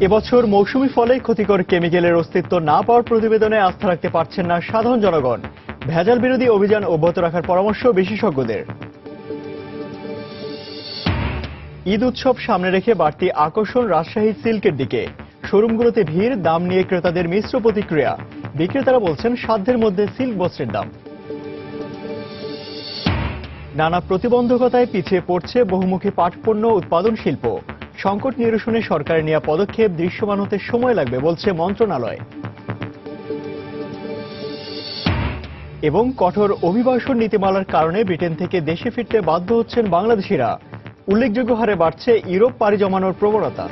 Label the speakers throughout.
Speaker 1: এবছর মৌসুমি ফলে ক্ষতিকর কেমিক্যালের অস্তিত্ব না পাওয়ার প্রতিবেদনে আস্থা রাখতে পারছেন না সাধারণ জনগণ। ভেজাল বিরোধী অভিযান অব্যাহত রাখার পরামর্শ বিশেষজ্ঞদের। ঈদ উৎসব সামনে রেখে বাড়তি আকর্ষণ রাজশাহী সিল্কের দিকে। শোরুমগুলোতে ভিড়, দাম নিয়ে ক্রেতাদের মিশ্র প্রতিক্রিয়া। বিক্রেতারা বলছেন সাধ্যের মধ্যে সিল্ক বস্ত্রের দাম। নানা প্রতিবন্ধকতায় পিছিয়ে পড়ছে বহুমুখী পাটপণ্য উৎপাদন শিল্প। সংকট নিরসনে সরকারের নেওয়া পদক্ষেপ দৃশ্যমান হতে সময় লাগবে বলছে মন্ত্রণালয়। এবং কঠোর অভিবাসন নীতিমালার কারণে ব্রিটেন থেকে দেশে ফিরতে বাধ্য হচ্ছেন বাংলাদেশিরা। উল্লেখযোগ্য হারে বাড়ছে ইউরোপ পাড়ি জমানোর প্রবণতা।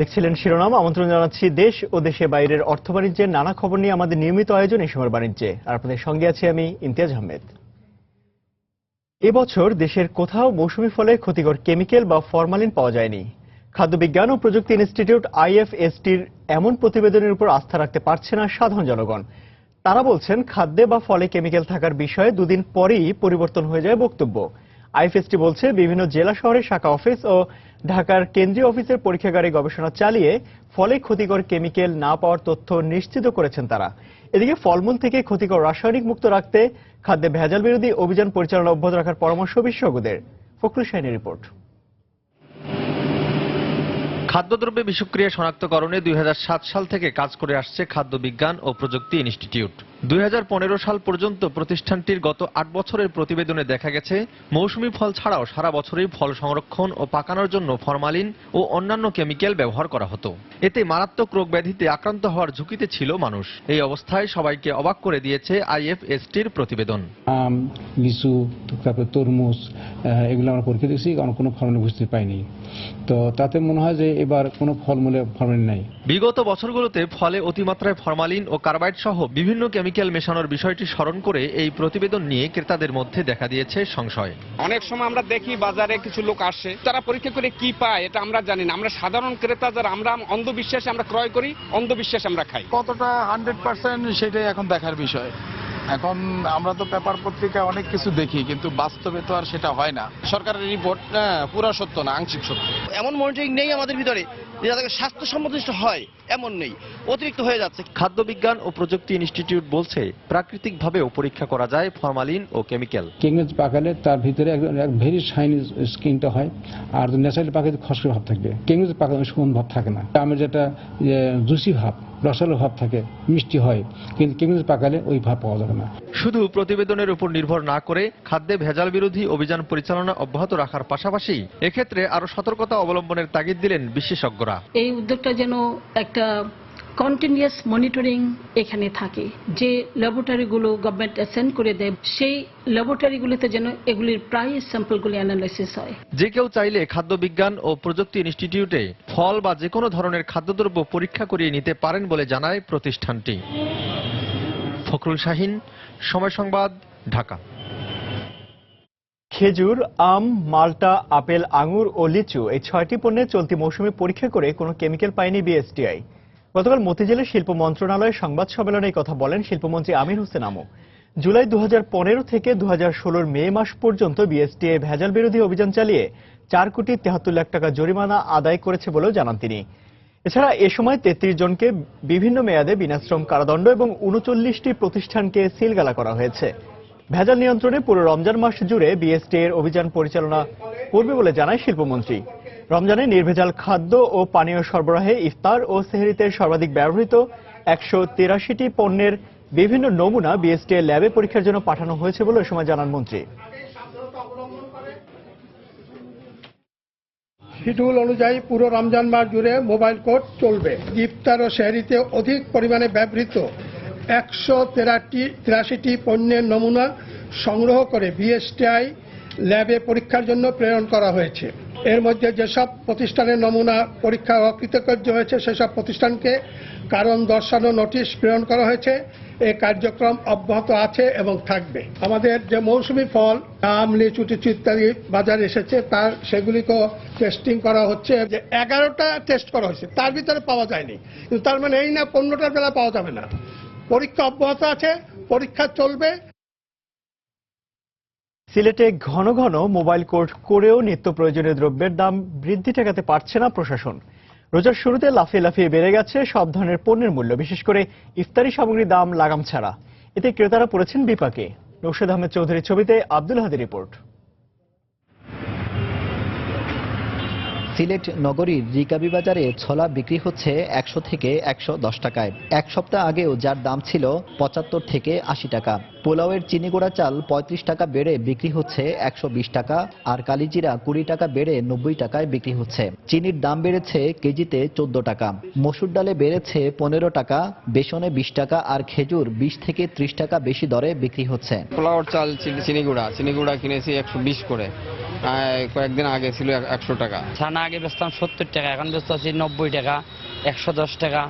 Speaker 1: দেখছিলেন শিরোনাম। আমন্ত্রণ জানাচ্ছি দেশ ও দেশের বাইরের অর্থ বাণিজ্যের নানা খবর নিয়ে আমাদের নিয়মিত আয়োজন এই সময়ের বাণিজ্যে। আর আপনাদের সঙ্গে আছি আমি ইমতিয়াজ আহমেদ। এবছর দেশের কোথাও মৌসুমি ফলে ক্ষতিকর কেমিক্যাল বা ফরমালিন পাওয়া যায়নি। খাদ্য বিজ্ঞান ও প্রযুক্তি ইনস্টিটিউট আইএফএসটির এমন প্রতিবেদনের উপর আস্থা রাখতে পারছে না সাধারণ জনগণ। তারা বলছেন খাদ্যে বা ফলে কেমিক্যাল থাকার বিষয়ে দুদিন পরেই পরিবর্তন হয়ে যায় বক্তব্য। আইএফএসটি বলছে বিভিন্ন জেলা শহরের শাখা অফিস ও ঢাকার কেন্দ্রীয় অফিসের পরীক্ষাগারে গবেষণা চালিয়ে ফলে ক্ষতিকর কেমিক্যাল না পাওয়ার তথ্য নিশ্চিত করেছেন তারা। এদিকে ফলমূল থেকে ক্ষতিকর রাসায়নিক মুক্ত রাখতে খাদ্যে ভেজাল বিরোধী অভিযান পরিচালনা অব্যাহত রাখার পরামর্শ বিশেষজ্ঞদের। ফখরুল শাহিনের রিপোর্ট।
Speaker 2: খাদ্যদ্রব্যে বিষক্রিয়া শনাক্তকরণে 2007 সাল থেকে কাজ করে আসছে খাদ্য বিজ্ঞান ও প্রযুক্তি ইনস্টিটিউট। 2015 সাল পর্যন্ত প্রতিষ্ঠানটির গত 8 বছরের প্রতিবেদনে দেখা গেছে মৌসুমি ফল ছাড়াও সারা বছরই ফল সংরক্ষণ ও পাকানোর জন্য ফরমালিন ও অন্যান্য কেমিক্যাল ব্যবহার করা হতো। এতে মারাত্মক রোগ ব্যাধিতে আক্রান্ত হওয়ার ঝুঁকিতে ছিল মানুষ। এই অবস্থায় সবাইকে অবাক করে দিয়েছে আইএফএসটির প্রতিবেদন।
Speaker 3: আম, লিচু, তারপরে তরমুজ, এগুলো আমরা পরীক্ষা দিয়েছি, কারণ কোনো ফলমূলে বুঝতে পাইনি। তো তাতে মনে হয় যে এবার কোনো ফলমূলে ফরমালিন নাই।
Speaker 2: বিগত বছরগুলোতে ফলে অতিমাত্রায় ফরমালিন ও কার্বাইড সহ বিভিন্ন কেমিক্যাল মেশানোর বিষয়টি স্মরণ করে এই প্রতিবেদন নিয়ে ক্রেতাদের মধ্যে দেখা দিয়েছে সংশয়।
Speaker 4: অনেক সময় আমরা দেখি বাজারে কিছু লোক আসে, তারা পরীক্ষা করে কি পায় এটা আমরা জানি না। আমরা সাধারণ ক্রেতা যারা, আমরা অন্ধবিশ্বাসে আমরা ক্রয় করি, অন্ধবিশ্বাসে আমরা খাই।
Speaker 5: কতটা 100% সেটাই এখন দেখার বিষয়। এখন আমরা তো পেপার পত্রিকায় অনেক কিছু দেখি, কিন্তু বাস্তবে তো আর সেটা হয় না।
Speaker 6: সরকারের রিপোর্ট পুরো সত্য না, আংশিক সত্য। এমন মনিটরিং নেই আমাদের ভিতরে যে যাতে স্বাস্থ্যসম্মত হয়, এমন নেই, অতিরিক্ত হয়ে যাচ্ছে।
Speaker 2: খাদ্য বিজ্ঞান ও প্রযুক্তি ইনস্টিটিউট বলছে প্রাকৃতিকভাবেও পরীক্ষা করা যায় ফরমালিন ও কেমিক্যাল।
Speaker 3: কেমিক্যাল পাকালে তার ভিতরে এক ভেরি শাইনি স্কিনটা হয়, আর ন্যাচারালি পাকালে খসখসে ভাব থাকবে। কেমিক্যাল পাকালে সুগন্ধ ভাব থাকে না। আমের যেটা জুসি ভাব, রসালো ভাব থাকে, মিষ্টি হয়, কিন্তু কেমিক্যাল পাকালে ওই ভাব পাওয়া যাবে না।
Speaker 2: শুধু প্রতিবেদনের উপর নির্ভর না করে খাদ্যে ভেজাল বিরোধী অভিযান পরিচালনা অব্যাহত রাখার পাশাপাশি এক্ষেত্রে আরো সতর্কতা অবলম্বনের তাগিদ দিলেন বিশেষজ্ঞরা।
Speaker 7: এই উদ্যোগটা যেন একটা কন্টিনিউয়াস মনিটরিং এখানে থাকে, যে ল্যাবরেটরিগুলো গভর্নমেন্ট অ্যাসেন্ড করে দেয়, সেই ল্যাবরেটরিগুলোতে যেন এগুলির প্রায় স্যাম্পলগুলি অ্যানালাইসিস হয়।
Speaker 2: যে কেউ চাইলে খাদ্য বিজ্ঞান ও প্রযুক্তি ইনস্টিটিউটে ফল বা যে কোনো ধরনের খাদ্যদ্রব্য পরীক্ষা করিয়ে নিতে পারেন বলে জানায় প্রতিষ্ঠানটি। ফখরুল শাহিন, সময় সংবাদ, ঢাকা।
Speaker 1: খেজুর, আম, মাল্টা, আপেল, আঙুর ও লিচু এই 6টি পণ্যের চলতি মৌসুমে পরীক্ষা করে কোনো কেমিক্যাল পায়নি বিএসটিআই। গতকাল মতিঝিলের শিল্প মন্ত্রণালয়ের সংবাদ সম্মেলনে এই কথা বলেন শিল্পমন্ত্রী আমির হোসেন আমু। জুলাই 2015 থেকে 2016 মে মাস পর্যন্ত বিএসটিআই ভেজাল বিরোধী অভিযান চালিয়ে 4 কোটি 73 লাখ টাকা জরিমানা আদায় করেছে বলেও জানান তিনি। এছাড়া এ সময় 33 জনকে বিভিন্ন মেয়াদে বিনাশ্রম কারাদণ্ড এবং 39টি প্রতিষ্ঠানকে সিলগালা করা হয়েছে। ভেজাল নিয়ন্ত্রণে পুরো রমজান মাস জুড়ে বিএসটিআই এর অভিযান পরিচালনা করবে বলে জানায় শিল্পমন্ত্রী। রমজানে নির্ভেজাল খাদ্য ও পানীয় সরবরাহে ইফতার ও সেহরিতে সর্বাধিক ব্যবহৃত 183টি পণ্যের বিভিন্ন নমুনা বিএসটিআই ল্যাবে পরীক্ষার জন্য পাঠানো হয়েছে বলে ওই সময় জানান মন্ত্রী।
Speaker 8: শিডিউল অনুযায়ী পুরো রমজান মাস জুড়ে মোবাইল কোর্ট চলবে। ইফতার ও সেহরিতে অধিক পরিমাণে ব্যবহৃত 183টি পণ্যের নমুনা সংগ্রহ করে বিএসটিআই ল্যাবে পরীক্ষার জন্য প্রেরণ করা হয়েছে। এর মধ্যে যেসব প্রতিষ্ঠানের নমুনা পরীক্ষা অকৃতকার্য হয়েছে সেসব প্রতিষ্ঠানকে কারণ দর্শানো নোটিশ প্রেরণ করা হয়েছে। এই কার্যক্রম অব্যাহত আছে এবং থাকবে। আমাদের যে মৌসুমী ফল আম, লিচু টিচু ইত্যাদি বাজারে এসেছে তার সেগুলিকেও টেস্টিং করা হচ্ছে। যে 11টা টেস্ট করা হয়েছে তার ভিতরে পাওয়া যায়নি, কিন্তু তার মানে এই না 15টার বেলা পাওয়া যাবে না। পরীক্ষা অব্যাহত আছে, পরীক্ষা চলবে।
Speaker 1: সিলেটে ঘন ঘন মোবাইল কোর্ট করেও নিত্য প্রয়োজনীয় দ্রব্যের দাম বৃদ্ধি ঠেকাতে পারছে না প্রশাসন। রোজার শুরুতে লাফিয়ে লাফিয়ে বেড়ে গেছে সব ধরনের পণ্যের মূল্য, বিশেষ করে ইফতারি সামগ্রীর দাম লাগাম ছাড়া। এতে ক্রেতারা পড়েছেন বিপাকে। নৌশাদ আহমেদ চৌধুরীর ছবিতে আব্দুল হাদির রিপোর্ট।
Speaker 9: সিলেট নগরীর রিকাবি বাজারে ছোলা বিক্রি হচ্ছে 100 থেকে 110 টাকায়। এক সপ্তাহ আগেও যার দাম ছিল 75 থেকে 80 টাকা। পোলাওয়ের চিনিগুড়া চাল 35 টাকা বেড়ে বিক্রি হচ্ছে 120 টাকা, আর কালিজিরা 20 টাকা বেড়ে 90 টাকায় বিক্রি হচ্ছে। চিনির দাম বেড়েছে কেজিতে 14 টাকা। মসুর ডালে বেড়েছে 15 টাকা, বেসনে 20 টাকা, আর খেজুর 20 থেকে 30 টাকা বেশি দরে বিক্রি হচ্ছে।
Speaker 10: পোলাওর চাল চিনিগুড়া কিনেছি 120 করে, কয়েকদিন আগে ছিল 100 টাকা।
Speaker 11: ছানা আগে বেচতাম 70 টাকা, এখন বেচতে আছি 90 টাকা, 110 টাকা।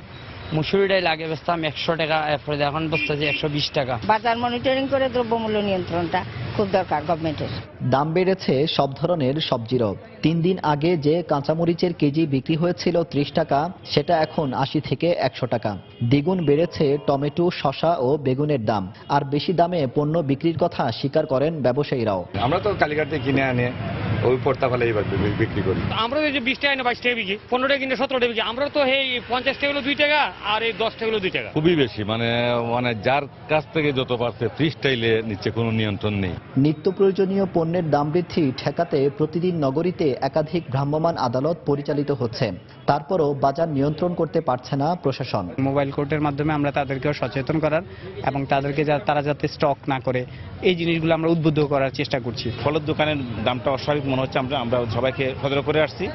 Speaker 11: মুসুরি ডাল আগে বেচতাম 100 টাকা, এরপরে এখন বেচতে আছি 120 টাকা।
Speaker 12: বাজার মনিটরিং করে দ্রব্যমূল্য নিয়ন্ত্রণটা খুব দরকার গভর্নমেন্টের।
Speaker 9: দাম বেড়েছে সব ধরনের সবজিরও। 3 দিন আগে যে কাঁচামরিচের কেজি বিক্রি হয়েছিল 30 টাকা, সেটা এখন 80 থেকে 100 টাকা। দ্বিগুণ বেড়েছে টমেটো, শসা ও বেগুনের দাম। আর বেশি দামে পণ্য বিক্রির কথা স্বীকার করেন ব্যবসায়ীরাও।
Speaker 13: আমরা তো কালীঘাটে কিনে আনে ওই পড়তা ফলে এবার বিক্রি করি।
Speaker 11: আমরা যে 20 টাকা না 22 টাকা বিক্রি, 15 টাকা কিনে 17 টাকা বিক্রি। আমরা তো এই 50 টাকা হলো 2 টাকা, আর এই 10 টাকা হলো 2 টাকা।
Speaker 13: খুবই বেশি, মানে যার কাছ থেকে যত পারছে ফ্রি স্টাইলে নিচে কোনো নিয়ন্ত্রণ নেই।
Speaker 9: নিত্য প্রয়োজনীয় পণ্যের দাম বৃদ্ধি ঠেকাতে প্রতিদিন নগরীতে একাধিক ভ্রাম্যমাণ আদালত পরিচালিত হচ্ছে। তারপরও বাজার নিয়ন্ত্রণ করতে পারছে না প্রশাসন।
Speaker 11: মোবাইল কোর্টের মাধ্যমে আমরা তাদেরকেও সচেতন করার এবং তাদেরকে তারা যাতে স্টক না করে এই জিনিসগুলো আমরা উদ্বুদ্ধ করার চেষ্টা করছি।
Speaker 13: ফলের দোকানের দামটা অস্বাভাবিক মনে হচ্ছে, আমরা সবাইকে সতর্ক করে আসছি।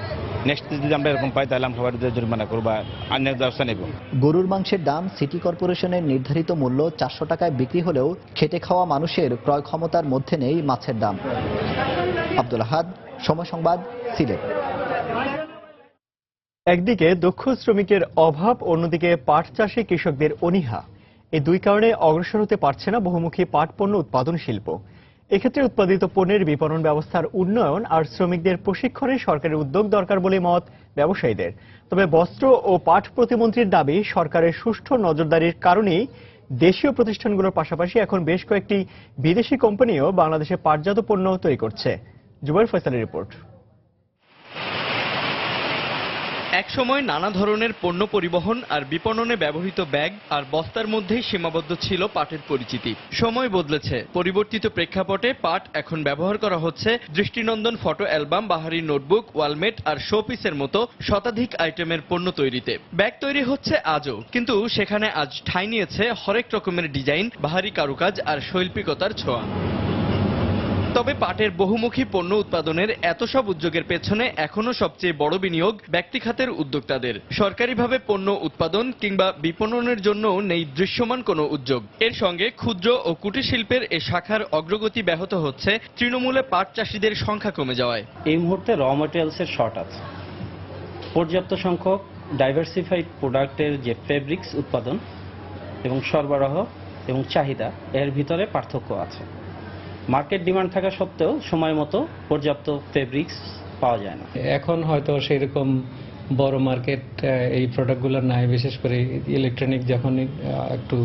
Speaker 13: নেক্সট যদি আমরা এরকম পাই তাহলে আমরা সবাই জরিমানা করবো বা অন্য ব্যবস্থা নেব।
Speaker 9: গরুর মাংসের দাম সিটি কর্পোরেশনের নির্ধারিত মূল্য 400 টাকায় বিক্রি হলেও খেটে খাওয়া মানুষের ক্রয় ক্ষমতার মধ্যে নেই মাছের দাম। আব্দুল আহাদ, সময় সংবাদ, সিলেট।
Speaker 1: একদিকে দক্ষ শ্রমিকের অভাব, অন্যদিকে পাট চাষে কৃষকদের অনীহা। এই দুই কারণে অগ্রসর হতে পারছে না বহুমুখী পাট পণ্য উৎপাদন শিল্প। এক্ষেত্রে উৎপাদিত পণ্যের বিপণন ব্যবস্থার উন্নয়ন আর শ্রমিকদের প্রশিক্ষণে সরকারের উদ্যোগ দরকার বলে মত ব্যবসায়ীদের। তবে বস্ত্র ও পাট প্রতিমন্ত্রীর দাবি, সরকারের সুষ্ঠু নজরদারির কারণেই দেশীয় প্রতিষ্ঠানগুলোর পাশাপাশি এখন বেশ কয়েকটি বিদেশি কোম্পানিও বাংলাদেশে পাটজাত পণ্য তৈরি করছে। জুবাইর ফয়সালের রিপোর্ট।
Speaker 2: একসময় নানা ধরনের পণ্য পরিবহন আর বিপণনে ব্যবহৃত ব্যাগ আর বস্তার মধ্যেই সীমাবদ্ধ ছিল পাটের পরিচিতি। সময় বদলেছে। পরিবর্তিত প্রেক্ষাপটে পাট এখন ব্যবহার করা হচ্ছে দৃষ্টিনন্দন ফটো অ্যালবাম, বাহারি নোটবুক, ওয়ালমেট আর শোপিসের মতো শতাধিক আইটেমের পণ্য তৈরিতে। ব্যাগ তৈরি হচ্ছে আজও, কিন্তু সেখানে আজ ঠাঁই নিয়েছে হরেক রকমের ডিজাইন, বাহারি কারুকাজ আর শৈল্পিকতার ছোঁয়া। তবে পাটের বহুমুখী পণ্য উৎপাদনের এত সব উদ্যোগের পেছনে এখনো সবচেয়ে বড় বিনিয়োগ ব্যক্তি খাতের উদ্যোক্তাদের। সরকারিভাবে পণ্য উৎপাদন কিংবা বিপণনের জন্য নেই দৃশ্যমান কোনো উদ্যোগ। এর সঙ্গে ক্ষুদ্র ও কুটির শিল্পের এ শাখার অগ্রগতি ব্যাহত হচ্ছে তৃণমূলে পাট চাষিদের সংখ্যা কমে যাওয়ায়।
Speaker 11: এই মুহূর্তে র ম্যাটেরিয়ালসের শর্ট আছে। পর্যাপ্ত সংখ্যক ডাইভার্সিফাইড প্রোডাক্টের যে ফেব্রিক্স উৎপাদন এবং সরবরাহ এবং চাহিদা, এর ভিতরে পার্থক্য আছে। মার্কেট ডিমান্ড থাকা সত্ত্বেও সময় মতো পর্যাপ্ত ফেব্রিক্স পাওয়া যায় না।
Speaker 3: এখন হয়তো সেরকম বড় মার্কেট এই প্রোডাক্টগুলোর নাই, বিশেষ করে ইলেকট্রনিক যখন একটু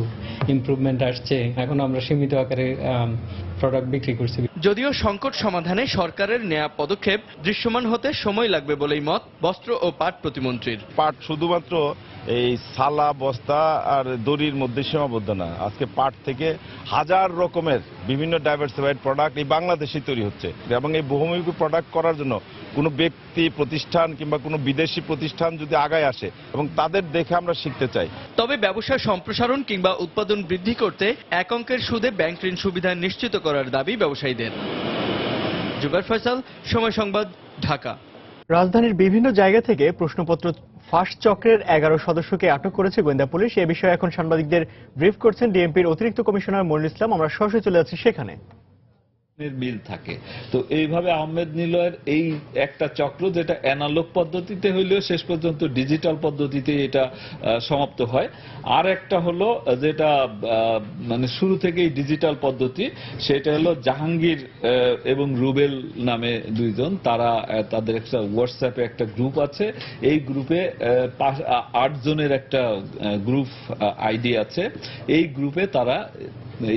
Speaker 3: ইমপ্রুভমেন্ট আসছে, এখন আমরা সীমিত আকারে প্রোডাক্ট বিক্রি করছি।
Speaker 2: যদিও সংকট সমাধানে সরকারের নেয়া পদক্ষেপ দৃশ্যমান হতে সময় লাগবে বলেই মত বস্ত্র ও পাট প্রতিমন্ত্রীর।
Speaker 13: পাট শুধুমাত্র এই সালা, বস্তা আর দড়ির মধ্যে সীমাবদ্ধ না। আজকে পাট থেকে হাজার রকমের বিভিন্ন ডাইভার্সিফাইড প্রোডাক্ট এই বাংলাদেশে তৈরি হচ্ছে, এবং এই বহুমুখী প্রোডাক্ট করার জন্য কোনো ব্যক্তি, প্রতিষ্ঠান কিংবা কোনো বিদেশি প্রতিষ্ঠান যদি আগায় আসে এবং তাদের দেখে আমরা শিখতে চাই।
Speaker 2: তবে ব্যবসা সম্প্রসারণ কিংবা উৎপাদন বৃদ্ধি করতে এক অঙ্কের সুদে ব্যাংক ঋণ সুবিধা নিশ্চিত করার দাবি ব্যবসায়ীদের। জুবাইর ফয়সাল, সময় সংবাদ, ঢাকা।
Speaker 1: রাজধানীর বিভিন্ন জায়গা থেকে প্রশ্নপত্র ফাঁস চক্রের 11 সদস্যকে আটক করেছে গোয়েন্দা পুলিশ। এ বিষয়ে এখন সাংবাদিকদের ব্রিফ করছেন ডিএমপির অতিরিক্ত কমিশনার মনিরুল ইসলাম। আমরা সরাসরি চলে যাচ্ছি সেখানে।
Speaker 14: মিল থাকে। তো এইভাবে আহমেদ নিলয়ের এই একটা চক্র যেটা অ্যানালগ পদ্ধতিতে হইলেও শেষ পর্যন্ত ডিজিটাল পদ্ধতিতে এটা সমাপ্ত হয়। আর একটা হলো যেটা মানে শুরু থেকেই ডিজিটাল পদ্ধতি, সেটা হলো জাহাঙ্গীর এবং রুবেল নামে দুইজন, তারা তাদের একটা হোয়াটসঅ্যাপে একটা গ্রুপ আছে। এই গ্রুপে 8 জনের একটা গ্রুপ আইডি আছে। এই গ্রুপে তারা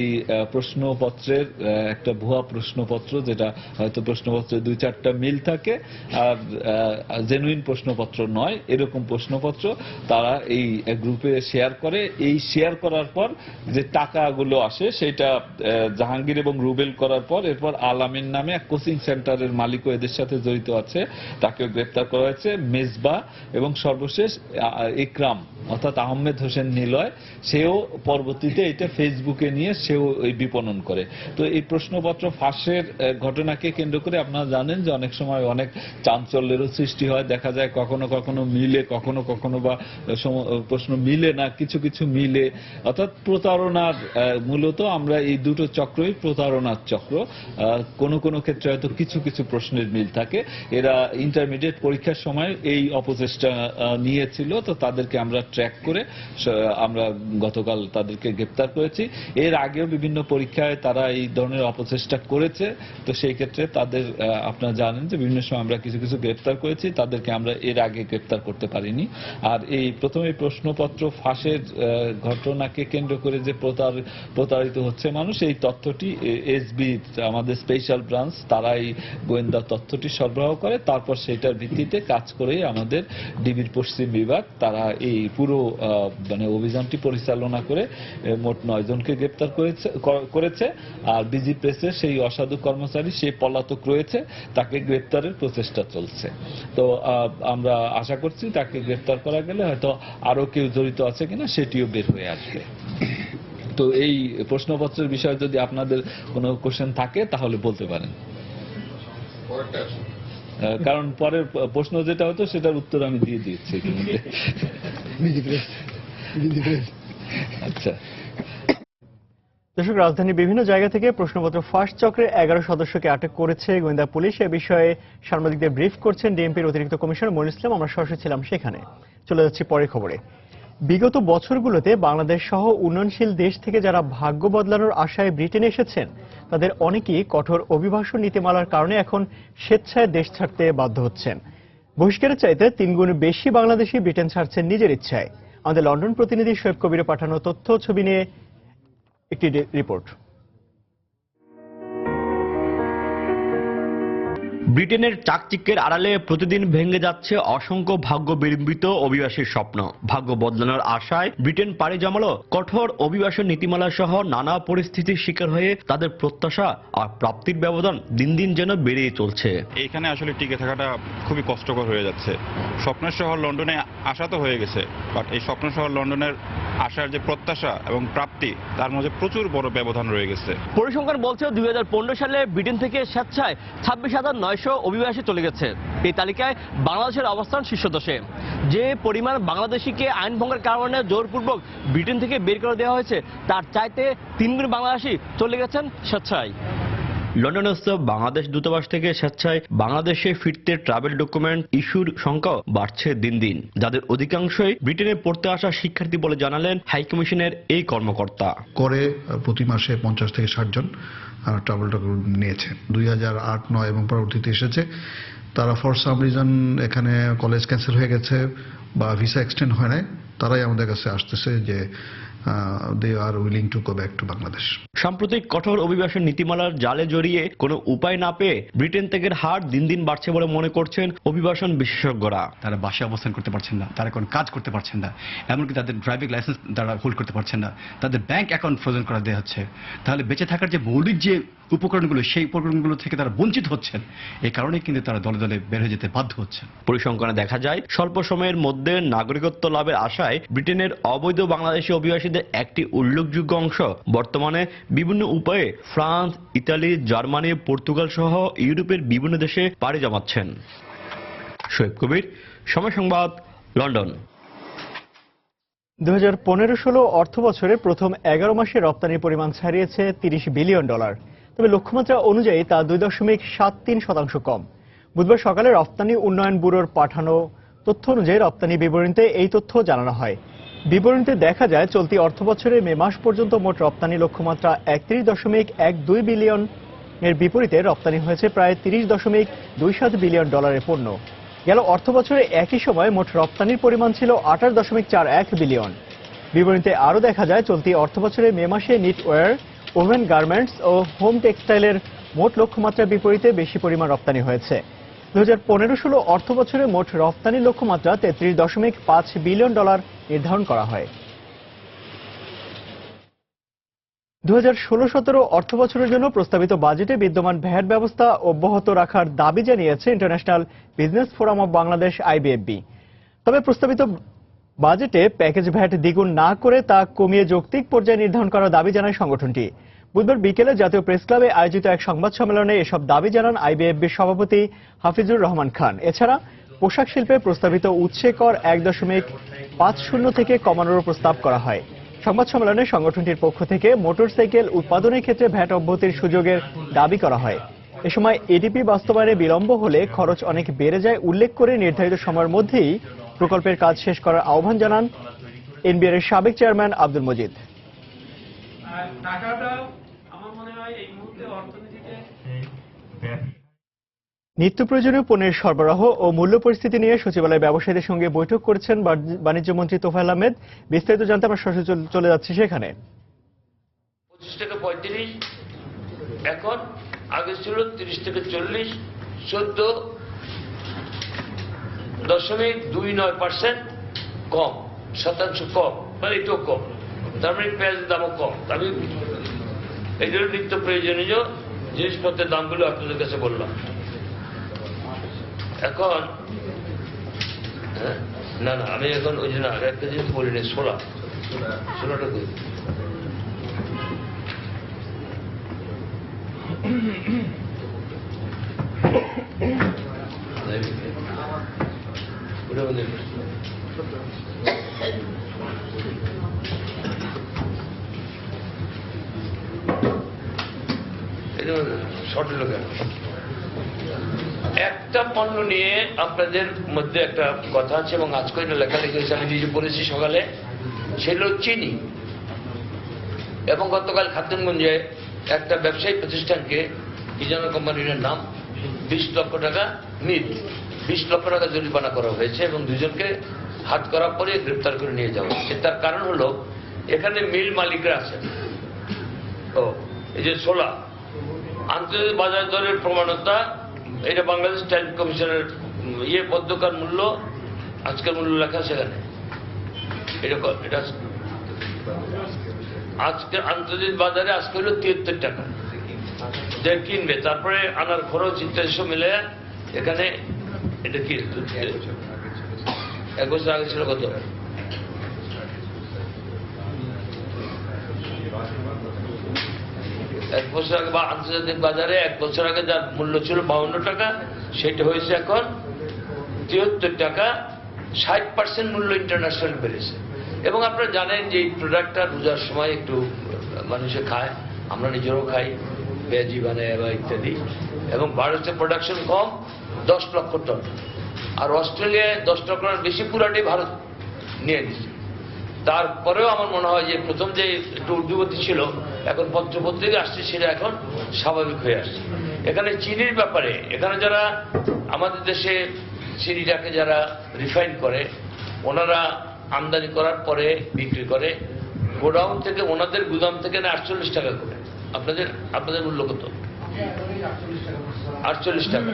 Speaker 14: এই প্রশ্নপত্রের একটা ভুয়া প্রশ্নপত্র, যেটা হয়তো প্রশ্নপত্রে 2-4টা মিল থাকে আর জেনুইন প্রশ্নপত্র নয়, এরকম প্রশ্নপত্র তারা এই গ্রুপে শেয়ার করে। এই শেয়ার করার পর যে টাকাগুলো আসে সেটা জাহাঙ্গীর এবং রুবেল করার পর এরপর আলামিন নামে এক কোচিং সেন্টারের মালিকও এদের সাথে জড়িত আছে, তাকেও গ্রেপ্তার করা হয়েছে। মেজবা এবং সর্বশেষ ইকরাম অর্থাৎ আহমেদ হোসেন নিলয়, সেও পরবর্তীতে এটা ফেসবুকে নিয়ে সেও এই বিপণন করে। তো এই প্রশ্নপত্র ফাঁসের ঘটনাকে কেন্দ্র করে আপনারা জানেন যে অনেক সময় অনেক চাঞ্চল্যেরও সৃষ্টি হয়। দেখা যায় কখনো কখনো মিলে, কখনো কখনো বা প্রশ্ন মিলে না, কিছু কিছু মিলে, অর্থাৎ প্রতারণার মূলত আমরা এই দুটো চক্রই প্রতারণার চক্র। কোনো কোনো ক্ষেত্রে হয়তো কিছু কিছু প্রশ্নের মিল থাকে। এরা ইন্টারমিডিয়েট পরীক্ষার সময় এই অপচেষ্টা নিয়েছিল, তো তাদেরকে আমরা ট্র্যাক করে আমরা গতকাল তাদেরকে গ্রেপ্তার করেছি। এর আগেও বিভিন্ন পরীক্ষায় তারা এই ধরনের অপচেষ্টা করেছে। তো সেই ক্ষেত্রে তাদের আপনারা জানেন যে বিভিন্ন সময় আমরা কিছু কিছু গ্রেপ্তার করেছি, তাদেরকে আমরা এর আগে গ্রেপ্তার করতে পারিনি। আর এই প্রথমে প্রশ্নপত্র ফাঁসের ঘটনাকে কেন্দ্র করে যে প্রতারিত হচ্ছে মানুষ, এই তথ্যটি এসবি আমাদের স্পেশাল ব্রাঞ্চ তারা এই গোয়েন্দা তথ্যটি সরবরাহ করে। তারপর সেটার ভিত্তিতে কাজ করে আমাদের ডিবির পশ্চিম বিভাগ তারা এই পুরো মানে অভিযানটি পরিচালনা করে মোট 9 জনকে গ্রেপ্তার করেছে। আর বিজি প্রেসের সেই অসাধু কর্মচারী সে পলাতক রয়েছে, তাকে গ্রেপ্তারের প্রচেষ্টা চলছে। তো আমরা আশা করছি তাকে গ্রেপ্তার করা গেলে হয়তো আরো কেউ জড়িত আছে কিনা সেটিও বের হয়ে আসবে। তো এই প্রশ্নপত্রের বিষয়ে যদি আপনাদের কোনো কোশ্চেন থাকে তাহলে বলতে পারেন, কারণ পরের প্রশ্ন যেটা হতো সেটার উত্তর আমি দিয়ে দিয়েছি ইতিমধ্যে। আচ্ছা
Speaker 1: দর্শক, রাজধানীর বিভিন্ন জায়গা থেকে প্রশ্নপত্র ফাঁস চক্রের 11 সদস্যকে আটক করেছে গোয়েন্দা পুলিশ। এ বিষয়ে সাংবাদিকদের ব্রিফ করছেন ডিএমপির অতিরিক্ত কমিশনার মনিরুল ইসলাম। আমরা সরাসরি ছিলাম সেখানে। চলে যাচ্ছি পরের খবরে। বিগত বছরগুলোতে বাংলাদেশ সহ উন্নয়নশীল দেশ থেকে যারা ভাগ্য বদলানোর আশায় ব্রিটেনে এসেছেন, তাদের অনেকেই কঠোর অভিবাসন নীতিমালার কারণে এখন স্বেচ্ছায় দেশ ছাড়তে বাধ্য হচ্ছেন। বহিষ্কারের চাইতে 3 গুণ বেশি বাংলাদেশি ব্রিটেন ছাড়ছেন নিজের ইচ্ছায়। আমাদের লন্ডন প্রতিনিধি শোয়েব কবিরের পাঠানো তথ্য ছবি নিয়ে একটি রিপোর্ট।
Speaker 15: ব্রিটেনের চাকচিক্যের আড়ালে প্রতিদিন ভেঙে যাচ্ছে অসংখ্য ভাগ্য বিড়ম্বিত অভিবাসীর স্বপ্ন। ভাগ্য বদলানোর আশায় ব্রিটেন পাড়ি জমালো কঠোর অভিবাসন নীতিমালা সহ নানা পরিস্থিতির শিকার হয়ে তাদের প্রত্যাশা আর প্রাপ্তির ব্যবধান দিন দিন যেন বেড়েই চলছে।
Speaker 16: এখানে আসলে টিকে থাকাটা খুবই কষ্টকর হয়ে যাচ্ছে। স্বপ্নের শহর লন্ডনে আসা তো হয়ে গেছে, বাট এই স্বপ্ন শহর লন্ডনের আসার যে প্রত্যাশা এবং প্রাপ্তি, তার মধ্যে প্রচুর বড় ব্যবধান রয়ে গেছে।
Speaker 15: পরিসংখ্যান বলছে 2015 সালে ব্রিটেন থেকে স্বেচ্ছায় 26,900 অভিবাসী চলে গেছে। এই তালিকায় বাংলাদেশের অবস্থান শীর্ষদশে। যে পরিমাণ বাংলাদেশিকে আইন ভঙ্গের কারণে জোরপূর্বক ব্রিটেন থেকে বের করে দেওয়া হয়েছে, তার চাইতে 3 গুণ বাংলাদেশি চলে গেছেন স্বেচ্ছায়। লন্ডনস্থ বাংলাদেশ দূতাবাস থেকে স্বেচ্ছায় বাংলাদেশে ফিরতে ট্রাভেল ডকুমেন্ট ইস্যুর সংখ্যাও বাড়ছে দিন দিন, যাদের অধিকাংশই ব্রিটেনে পড়তে আসা শিক্ষার্থী বলে জানালেন হাইকমিশনের এই কর্মকর্তা।
Speaker 17: করে প্রতি মাসে 50 থেকে 60 জন ট্রাভেল ডকুমেন্ট নিয়েছে। 2008, 9 এবং পরবর্তীতে এসেছে। তারা ফর সাম রিজন এখানে কলেজ ক্যান্সেল হয়ে গেছে বা ভিসা এক্সটেন্ড হয় নাই, তারাই আমাদের কাছে আসতেছে যে they are willing to go back to Bangladesh.
Speaker 15: সাম্প্রতিক কঠোর অভিবাসন নীতিমালার জালে জড়িয়ে কোনো উপায় না পেয়ে ব্রিটেন ত্যাগের হার দিন দিন বাড়ছে বলে মনে করছেন অভিবাসন বিশেষজ্ঞরা।
Speaker 18: তারা বাসায় অবস্থান করতে পারছেন না, তারা কোনো কাজ করতে পারছেন না, এমনকি তাদের ড্রাইভিং লাইসেন্স তারা হোল্ড করতে পারছেন না, তাদের ব্যাংক অ্যাকাউন্ট ফ্রোজেন করে দেওয়া হচ্ছে। তাহলে বেঁচে থাকার যে মৌলিক যে উপকরণগুলো, সেই উপকরণগুলো থেকে তারা বঞ্চিত হচ্ছেন। এই কারণেই কিন্তু তারা দলে দলে বের হয়ে যেতে বাধ্য হচ্ছেন।
Speaker 15: পরিসংখ্যানে দেখা যায় স্বল্প সময়ের মধ্যে নাগরিকত্ব লাভের আশায় ব্রিটেনের অবৈধ বাংলাদেশি অভিবাসীদের একটি উল্লেখযোগ্য অংশ বর্তমানে বিভিন্ন উপায়ে ফ্রান্স, ইতালি, জার্মানি, পর্তুগাল সহ ইউরোপের বিভিন্ন দেশে পাড়ি জমাচ্ছেন। শোয়েব কবির, সময় সংবাদ, লন্ডন।
Speaker 1: 2015-16 অর্থ বছরে প্রথম 11 মাসে রপ্তানির পরিমাণ ছাড়িয়েছে $30 বিলিয়ন। তবে লক্ষ্যমাত্রা অনুযায়ী তা 2.73% কম। বুধবার সকালে রপ্তানি উন্নয়ন ব্যুরোর পাঠানো তথ্য অনুযায়ী রপ্তানি বিবরণীতে এই তথ্য জানানো হয়। বিবরণীতে দেখা যায় চলতি অর্থবছরের মে মাস পর্যন্ত মোট রপ্তানি লক্ষ্যমাত্রা 31.12 বিলিয়ন এর বিপরীতে রপ্তানি হয়েছে প্রায় 30.27 বিলিয়ন ডলারের পণ্য। গেল অর্থবছরে একই সময় মোট রপ্তানির পরিমাণ ছিল 28.41 বিলিয়ন। বিবরণীতে আরও দেখা যায় চলতি অর্থবছরের মে মাসে নিটওয়্যার, ওমেন গার্মেন্টস ও হোম টেক্সটাইলের মোট লক্ষ্যমাত্রার বিপরীতে বেশি পরিমাণ রপ্তানি হয়েছে। 2015-16 অর্থবছরে মোট রপ্তানি লক্ষ্যমাত্রা 33.5 বিলিয়ন ডলার নির্ধারণ করা হয়। 2016-17 অর্থবছরের জন্য প্রস্তাবিত বাজেটে বিদ্যমান ভ্যাট ব্যবস্থা অব্যাহত রাখার দাবি জানিয়েছে international business forum of Bangladesh IBFB। তবে প্রস্তাবিত বাজেটে প্যাকেজ ভ্যাট দ্বিগুণ না করে তা কমিয়ে যৌক্তিক পর্যায়ে নির্ধারণ করার দাবি জানায় সংগঠনটি। বুধবার বিকেলে জাতীয় প্রেস ক্লাবে আয়োজিত এক সংবাদ সম্মেলনে এসব দাবি জানান IBFBর সভাপতি হাফিজুর রহমান খান। এছাড়া পোশাক শিল্পে প্রস্তাবিত উৎসে কর 1.50 থেকে কমানোর প্রস্তাব করা হয়। সংবাদ সম্মেলনে সংগঠনটির পক্ষ থেকে মোটরসাইকেল উৎপাদনের ক্ষেত্রে ভ্যাট অব্যাহতির সুযোগের দাবি করা হয়। এ সময় এডিপি বাস্তবায়নে বিলম্ব হলে খরচ অনেক বেড়ে যায় উল্লেখ করে নির্ধারিত সময়ের মধ্যেই প্রকল্পের কাজ শেষ করার আহ্বান জানান NBR এর সাবেক চেয়ারম্যান আব্দুল মজিদ। নিত্য প্রয়োজনীয় পণ্যের সরবরাহ ও মূল্য পরিস্থিতি নিয়ে সচিবালয় ব্যবসায়ীদের সঙ্গে বৈঠক করেছেন বাণিজ্য মন্ত্রী তোফায়েল আহমেদ। বিস্তারিত জানতে আমরা সরাসরি চলে যাচ্ছি সেখানে।
Speaker 19: 25 থেকে 35 এখন আগে ছিল 30 থেকে 40, 14.29% কম, শতাংশ কম, মানে এটাও কম। তার মানে পেঁয়াজের দামও কম। আমি এই জন্য নিত্য প্রয়োজনীয় জিনিসপত্রের দামগুলো আপনাদের কাছে বললাম। এখন না আমি এখন ওই জন্য আগে একটা জিনিস বলিনি, ছোলাটা কই শর্ট লোক একটা পণ্য নিয়ে আপনাদের মধ্যে একটা কথা আছে এবং আজকে এটা লেখালেখি হয়েছে, আমি নিজে পড়েছি সকালে, সেটা হলো চিনি। এবং গতকাল খাতুনগঞ্জে একটা ব্যবসায়ী প্রতিষ্ঠানকে, কি যেন কোম্পানির নাম, 20 লক্ষ টাকা 20 লক্ষ টাকা জরিমানা করা হয়েছে এবং দুজনকে হাত করার পরে গ্রেপ্তার করে নিয়ে যাওয়া হয়েছে। তার কারণ হলো এখানে মিল মালিকরা আছেন। ও এই যে ছোলা আন্তর্জাতিক বাজার দরের প্রমাণতা, এটা বাংলাদেশ টাইম কমিশনের মধ্যকার মূল্য, আজকের মূল্য লেখা সেখানে। এটা আজকে আন্তর্জাতিক বাজারে আজকে হলো 73 টাকা যে কিনবে, তারপরে আনার খরচ ইত্যাদি সব মিলে এখানে এটা কি 1 বছর আগে ছিল কত? এক বছর আগে বা আন্তর্জাতিক বাজারে 1 বছর আগে যার মূল্য ছিল 52 টাকা, সেটা হয়েছে এখন 73 টাকা। 60% মূল্য ইন্টারন্যাশনাল বেড়েছে। এবং আপনারা জানেন যে এই প্রোডাক্টটা রোজার সময় একটু মানুষে খায়, আমরা নিজেরাও খাই, পেঁয়াজি বানায় বা ইত্যাদি। এবং ভারতের প্রোডাকশন কম, 10 লক্ষ টন, আর অস্ট্রেলিয়ায় 10 লক্ষের বেশি পুরাটি ভারত নিয়ে নিচ্ছে। তারপরেও আমার মনে হয় যে প্রথম যে একটু ঊর্ধ্বগতি ছিল, এখন পত্রপত্রিকা আসছে, সেটা এখন স্বাভাবিক হয়ে আসছে। এখানে চিনির ব্যাপারে, এখানে যারা আমাদের দেশে চিনিটাকে যারা রিফাইন করে, ওনারা আমদানি করার পরে বিক্রি করে গোডাউন থেকে, ওনাদের গুদাম থেকে না 48 টাকা করে। আপনাদের মূল্য কত? 48 টাকা।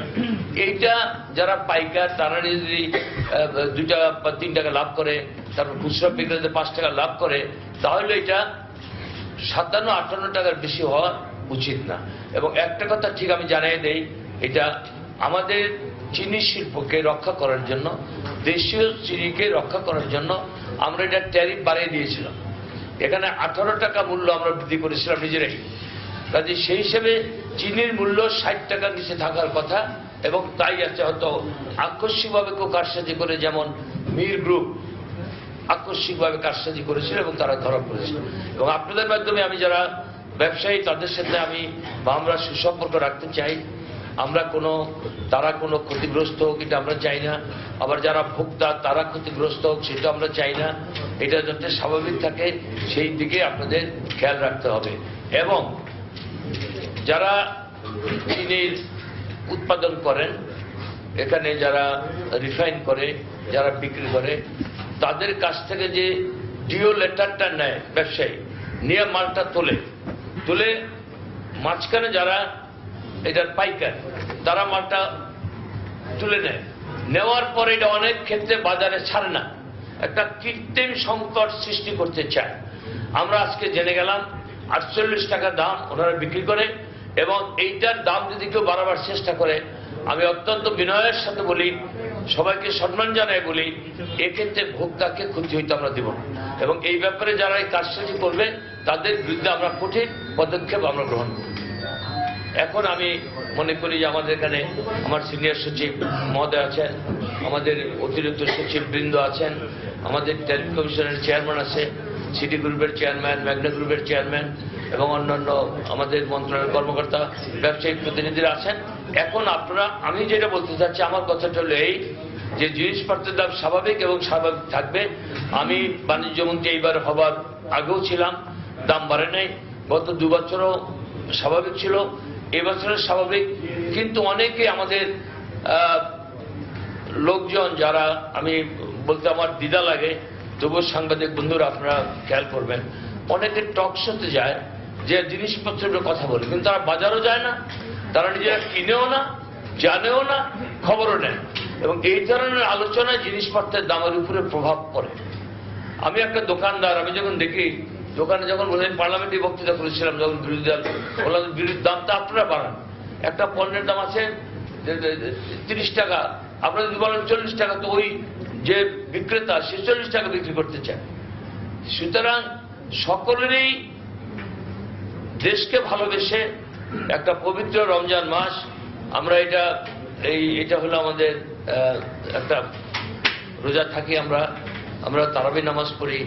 Speaker 19: এইটা যারা পাইকার, তারা যদি 2 টাকা বা 3 টাকা লাভ করে, তারপর খুচরা বিক্রেতাদের 5 টাকা লাভ করে, তাহলে এটা 57-58 টাকার বেশি হওয়া উচিত না। এবং একটা কথা ঠিক আমি জানাই দেই, এটা আমাদের চিনি শিল্পকে রক্ষা করার জন্য, দেশীয় চিনিকে রক্ষা করার জন্য আমরা এটা ট্যারিফ বাড়িয়ে দিয়েছিলাম। এখানে 18 টাকা মূল্য আমরা বৃদ্ধি করেছিলাম নিজেরাই। কাজে সেই হিসেবে চিনির মূল্য 60 টাকার নিচে থাকার কথা, এবং তাই আছে। হয়তো আকস্মিকভাবে কেউ কারসাজি করে, যেমন মির গ্রুপ আকস্মিকভাবে কারসাজি করেছিল এবং তারা ধরা পড়েছিল। এবং আপনাদের মাধ্যমে আমি যারা ব্যবসায়ী তাদের সাথে আমরা সুসম্পর্ক রাখতে চাই। তারা কোনো ক্ষতিগ্রস্ত হোক এটা আমরা চাই না, আবার যারা ভোক্তা তারা ক্ষতিগ্রস্ত হোক সেটা আমরা চাই না। এটা যাতে স্বাভাবিক থাকে সেই দিকে আপনাদের খেয়াল রাখতে হবে। এবং যারা চিনির উৎপাদন করেন, এখানে যারা রিফাইন করে, যারা বিক্রি করে, তাদের কাছ থেকে যে ডিও লেটারটা নেয় ব্যবসায়ী, নিয়ে মালটা তুলে মাঝখানে যারা এটার পাইকার তারা মালটা তুলে নেওয়ার পরে এটা অনেক ক্ষেত্রে বাজারে ছাড়ে না, একটা কৃত্রিম সংকট সৃষ্টি করতে চায়। আমরা আজকে জেনে গেলাম 48 টাকা দাম ওনারা বিক্রি করে, এবং এইটার দাম যদি কেউ বাড়াবার চেষ্টা করে, আমি অত্যন্ত বিনয়ের সাথে বলি, সবাইকে সম্মান জানাই বলি, এক্ষেত্রে ভোক্তাকে ক্ষতি হইতে আমরা দেব না। এবং এই ব্যাপারে যারা এই কাজটি করবে তাদের বিরুদ্ধে আমরা কঠিন পদক্ষেপ আমরা গ্রহণ করব। এখন আমি মনে করি যে আমাদের এখানে আমার সিনিয়র সচিব মহোদয় আছেন, আমাদের অতিরিক্ত সচিব বৃন্দ আছেন, আমাদের ট্যারিফ কমিশনের চেয়ারম্যান আছে, সিটি গ্রুপের চেয়ারম্যান, ম্যাগনা গ্রুপের চেয়ারম্যান এবং অন্যান্য আমাদের মন্ত্রণালয়ের কর্মকর্তা, ব্যবসায়িক প্রতিনিধিরা আছেন। এখন আমি যেটা বলতে চাচ্ছি, আমার কথাটা হলো এই যে জিনিসপত্রের দাম স্বাভাবিক এবং স্বাভাবিক থাকবে। আমি বাণিজ্য মন্ত্রী এইবার হবার আগেও ছিলাম, দাম বাড়ে নাই। গত 2 বছরও স্বাভাবিক ছিল, এবছরের স্বাভাবিক। কিন্তু অনেকে আমাদের লোকজন যারা, আমি বলতে আমার দ্বিধা লাগে, তবুও সাংবাদিক বন্ধুরা আপনারা খেয়াল করবেন, অনেকে টক শোতে যায় যে জিনিসপত্রের কথা বলে, কিন্তু তারা বাজারও যায় না, তারা নিজেরা কিনেও না, জানেও না, খবরও নেয়। এবং এই ধরনের আলোচনায় জিনিসপত্রের দামের উপরে প্রভাব পড়ে। আমি একটা দোকানদার, আমি যখন দেখি দোকানে, যখন বলেন পার্লামেন্টে বক্তৃতা করেছিলাম, যখন বিরোধী দল বললাম বিরোধী দামটা আপনারা বাড়ান, একটা পণ্যের দাম আছে 30 টাকা, আপনারা যদি বলেন 40 টাকা, তো ওই যে বিক্রেতা সে 40 টাকা বিক্রি করতে চায়। সুতরাং সকলেরই দেশকে ভালোবেসে একটা পবিত্র রমজান মাস, আমরা এটা হলো আমাদের একটা রোজা থাকি, আমরা তারাবি নামাজ পড়ি,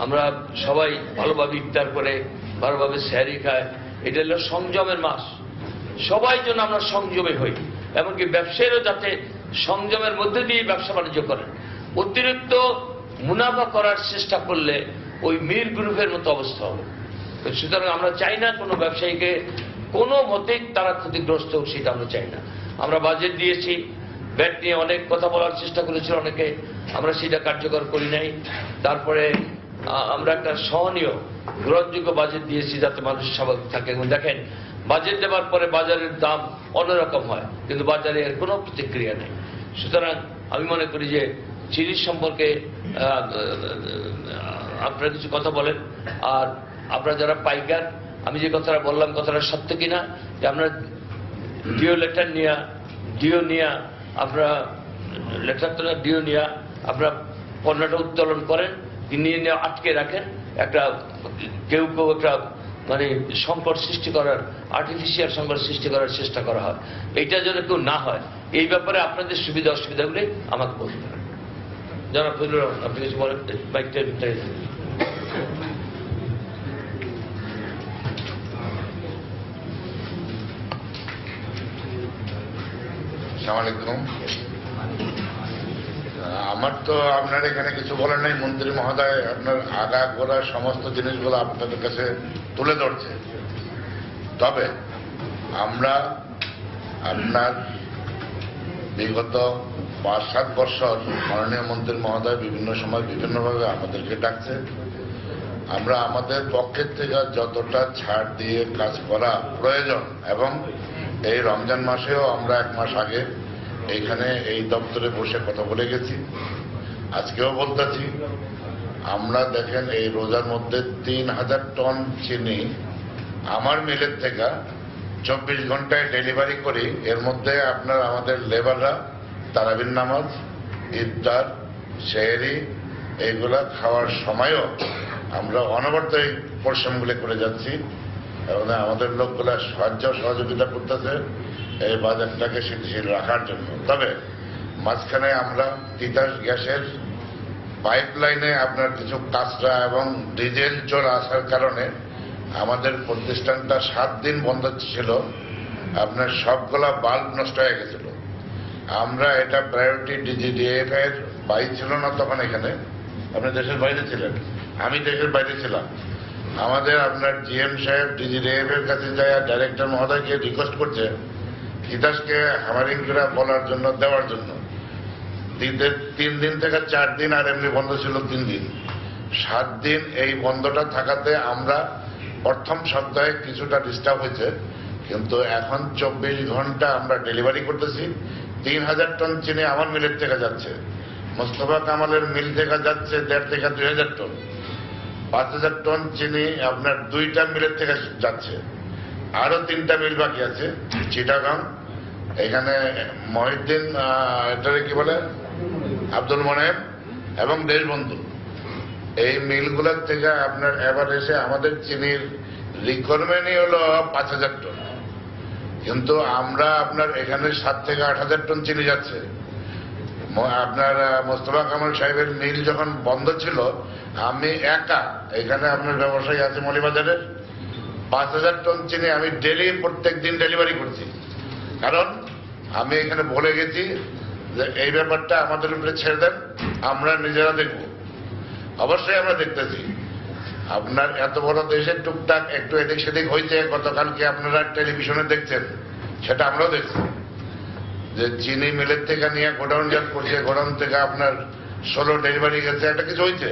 Speaker 19: আমরা সবাই ভালোভাবে ইফতার করে ভালোভাবে সেহরি খায়। এটা হলো সংযমের মাস, সবাই যেন আমরা সংযমে হই, এমনকি ব্যবসায়ীরাও যাতে সংযমের মধ্যে দিয়ে ব্যবসা বাণিজ্য করেন। অতিরিক্ত মুনাফা করার চেষ্টা করলে ওই মির গ্রুপের মতো অবস্থা হবে। সুতরাং আমরা চাই না কোনো ব্যবসায়ীকে কোনো মতেই তারা ক্ষতিগ্রস্ত হোক, সেটা আমরা চাই না। আমরা বাজেট দিয়েছি, ব্যাট নিয়ে অনেক কথা বলার চেষ্টা করেছিল অনেকে, আমরা সেটা কার্যকর করি নাই। তারপরে আমরা একটা সহনীয় গ্রহণযোগ্য বাজেট দিয়েছি যাতে মানুষ স্বাভাবিক থাকে। এবং দেখেন, বাজেট দেওয়ার পরে বাজারের দাম অন্যরকম হয়, কিন্তু বাজারে এর কোনো প্রতিক্রিয়া নেই। সুতরাং আমি মনে করি যে চিনি সম্পর্কে আপনারা কিছু কথা বলেন, আর আপনারা যারা পাইকার, আমি যে কথাটা বললাম কথাটা সত্য কিনা, যে আমরা ডিও লেটার নিয়ে আপনারা লেটার তো না, ডিও নিয়ে আপনারা পণ্যটা উত্তোলন করেন, নিয়ে আটকে রাখেন। কেউ একটা সংকট সৃষ্টি করার, আর্টিফিশিয়াল সংকট সৃষ্টি করার চেষ্টা করা হয়। এইটা যেন কেউ না হয়, এই ব্যাপারে আপনাদের সুবিধা অসুবিধাগুলি আমাকে বলতে পারেন। জনাব ফজলুর রহমান, আপনি কিছু বলেন, বাইকটা।
Speaker 20: আসসালামু আলাইকুম। আমার তো আপনার এখানে কিছু বলার নাই। মন্ত্রী মহোদয় আপনার আগাগোড়া সমস্ত জিনিসগুলো আপনাদের কাছে তুলে ধরছে। তবে আমরা আপনার বিগত 5-7 বছর মাননীয় মন্ত্রী মহোদয় বিভিন্ন সময় বিভিন্নভাবে আমাদেরকে ডাকছে। আমরা আমাদের পক্ষের থেকে যতটা ছাড় দিয়ে কাজ করা প্রয়োজন, এবং এই রমজান মাসেও আমরা 1 মাস আগে এইখানে এই দপ্তরে বসে কথা বলে গেছি, আজকেও বলতেছি। আমরা দেখেন এই রোজার মধ্যে 3000 টন চিনি আমার মিলের থেকে 24 ঘন্টায় ডেলিভারি করি। এর মধ্যে আপনার আমাদের লেবাররা তারাবির নামাজ, ইফতার, সেহরি এইগুলা খাওয়ার সময়ও আমরা অনবরত এই পরিশ্রমগুলি করে যাচ্ছি, এবং আমাদের লোকগুলা সাহায্য সহযোগিতা করতেছে এই বাজারটাকে স্থিতিশীল রাখার জন্য। তবে মাঝখানে আমরা তিতাস গ্যাসের পাইপলাইনে আপনার কিছু কাঁচরা এবং ডিজেল চোর আসার কারণে আমাদের প্রতিষ্ঠানটা 7 দিন বন্ধ ছিল, আপনার সবগুলা বাল্ব নষ্ট হয়ে গেছিল। আমরা এটা প্রায়োরিটি ডিজিডিএফ এর বাইরে ছিল না তখন, এখানে আপনি দেশের বাইরে ছিলেন, আমি দেশের বাইরে ছিলাম। আমাদের আপনার জিএম সাহেব ডিজিডিএফ এর কাছে যায় ডাইরেক্টর মহোদয়কে রিকোয়েস্ট করছে তিতাসকে হামারিং করে বলার জন্য, দেওয়ার জন্য। 3 দিন থেকে 4 দিন, আর এমনি বন্ধ ছিল 3 দিন। 7 দিন এই বন্ধটা থাকাতে আমরা প্রথম সপ্তাহে কিছুটা ডিস্টার্ব হয়েছে, কিন্তু এখন 24 ঘন্টা আমরা ডেলিভারি করতেছি। 3000 টন চিনি আমার মিলের থেকে যাচ্ছে, মোস্তফা কামালের মিল থেকে যাচ্ছে 1.5 থেকে 2000 টন। 5000 টন চিনি আপনার 2টা মিলের থেকে যাচ্ছে, আরো 3টা মিল বাকি আছে, চিটাগাং, এখানে মহিউদ্দিন, এটারে কি বলে, আব্দুল মোনেম এবং দেশবন্ধু। এই মিলগুলোর থেকে আপনার এবার এসে আমাদের চিনির রিকোয়ারমেন্টই হলো 5000 টন, কিন্তু আমরা আপনার এখানে 7 থেকে 8000 টন চিনি যাচ্ছে। আপনার মোস্তফা কামাল সাহেবের মিল যখন বন্ধ ছিল, আমি একা, এখানে আপনার ব্যবসায়ী আছে মলিবাজারের, 5000 টন চিনি আমি ডেলি প্রত্যেক দিন ডেলিভারি করছি। কারণ আমি এখানে বলে গেছি যে এই ব্যাপারটা আমাদের উপরে ছেড়ে দেন, আমরা নিজেরা দেখব। অবশ্যই আমরা দেখতেছি আপনার এত বড় দেশে টুকটাক একটু এদিক সেদিক হয়েছে, গতকালকে আপনারা টেলিভিশনে দেখছেন, সেটা আমরাও দেখছি যে চিনি মিলের থেকে নিয়ে গোডাউন জাত করছে, গোডাউন থেকে আপনার 16 ডেলিভারি গেছে, একটা কিছু হয়েছে।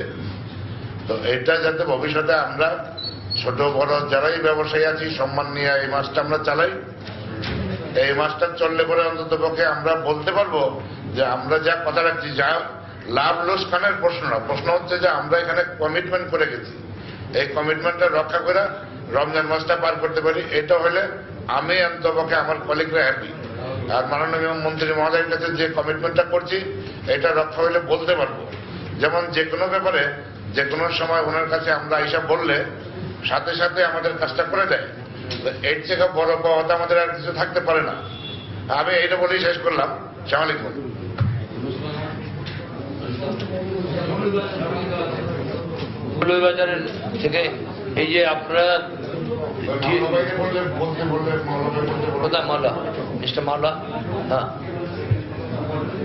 Speaker 20: তো এটা যাতে ভবিষ্যতে আমরা ছোট বড় যারাই ব্যবসায়ী আছি সম্মান নিয়ে এই মাসটা আমরা চালাই। এই মাসটা চললে পরে অন্তত পক্ষে আমরা বলতে পারবো যে আমরা যা কথা রাখছি, যা লাভ লোকসানের প্রশ্ন না, প্রশ্ন হচ্ছে যে আমরা এখানে কমিটমেন্ট করে গেছি, এই কমিটমেন্টটা রক্ষা করে রমজান মাসটা পার করতে পারি। এটা হলে আমি অন্তত পক্ষে আমার কলিগরা হ্যাপি। আর মাননীয় মন্ত্রী মহোদয়ের কাছে যে কমিটমেন্টটা করছি, এটা রক্ষা হলে বলতে পারবো। যেমন যে কোনো ব্যাপারে যে কোনো সময় ওনার কাছে আমরা হিসাব বললে সাথে সাথে আমাদের কাজটা করে দেয়। এর থেকে বড় কথা আমাদের আর কিছু থাকতে পারে না। আমি এটা বলেই শেষ করলাম। আসসালামু আলাইকুম।
Speaker 19: বাজারের থেকে এই যে আপনারা কোথায় মাওলা, মিস্টার মাওলা, হ্যাঁ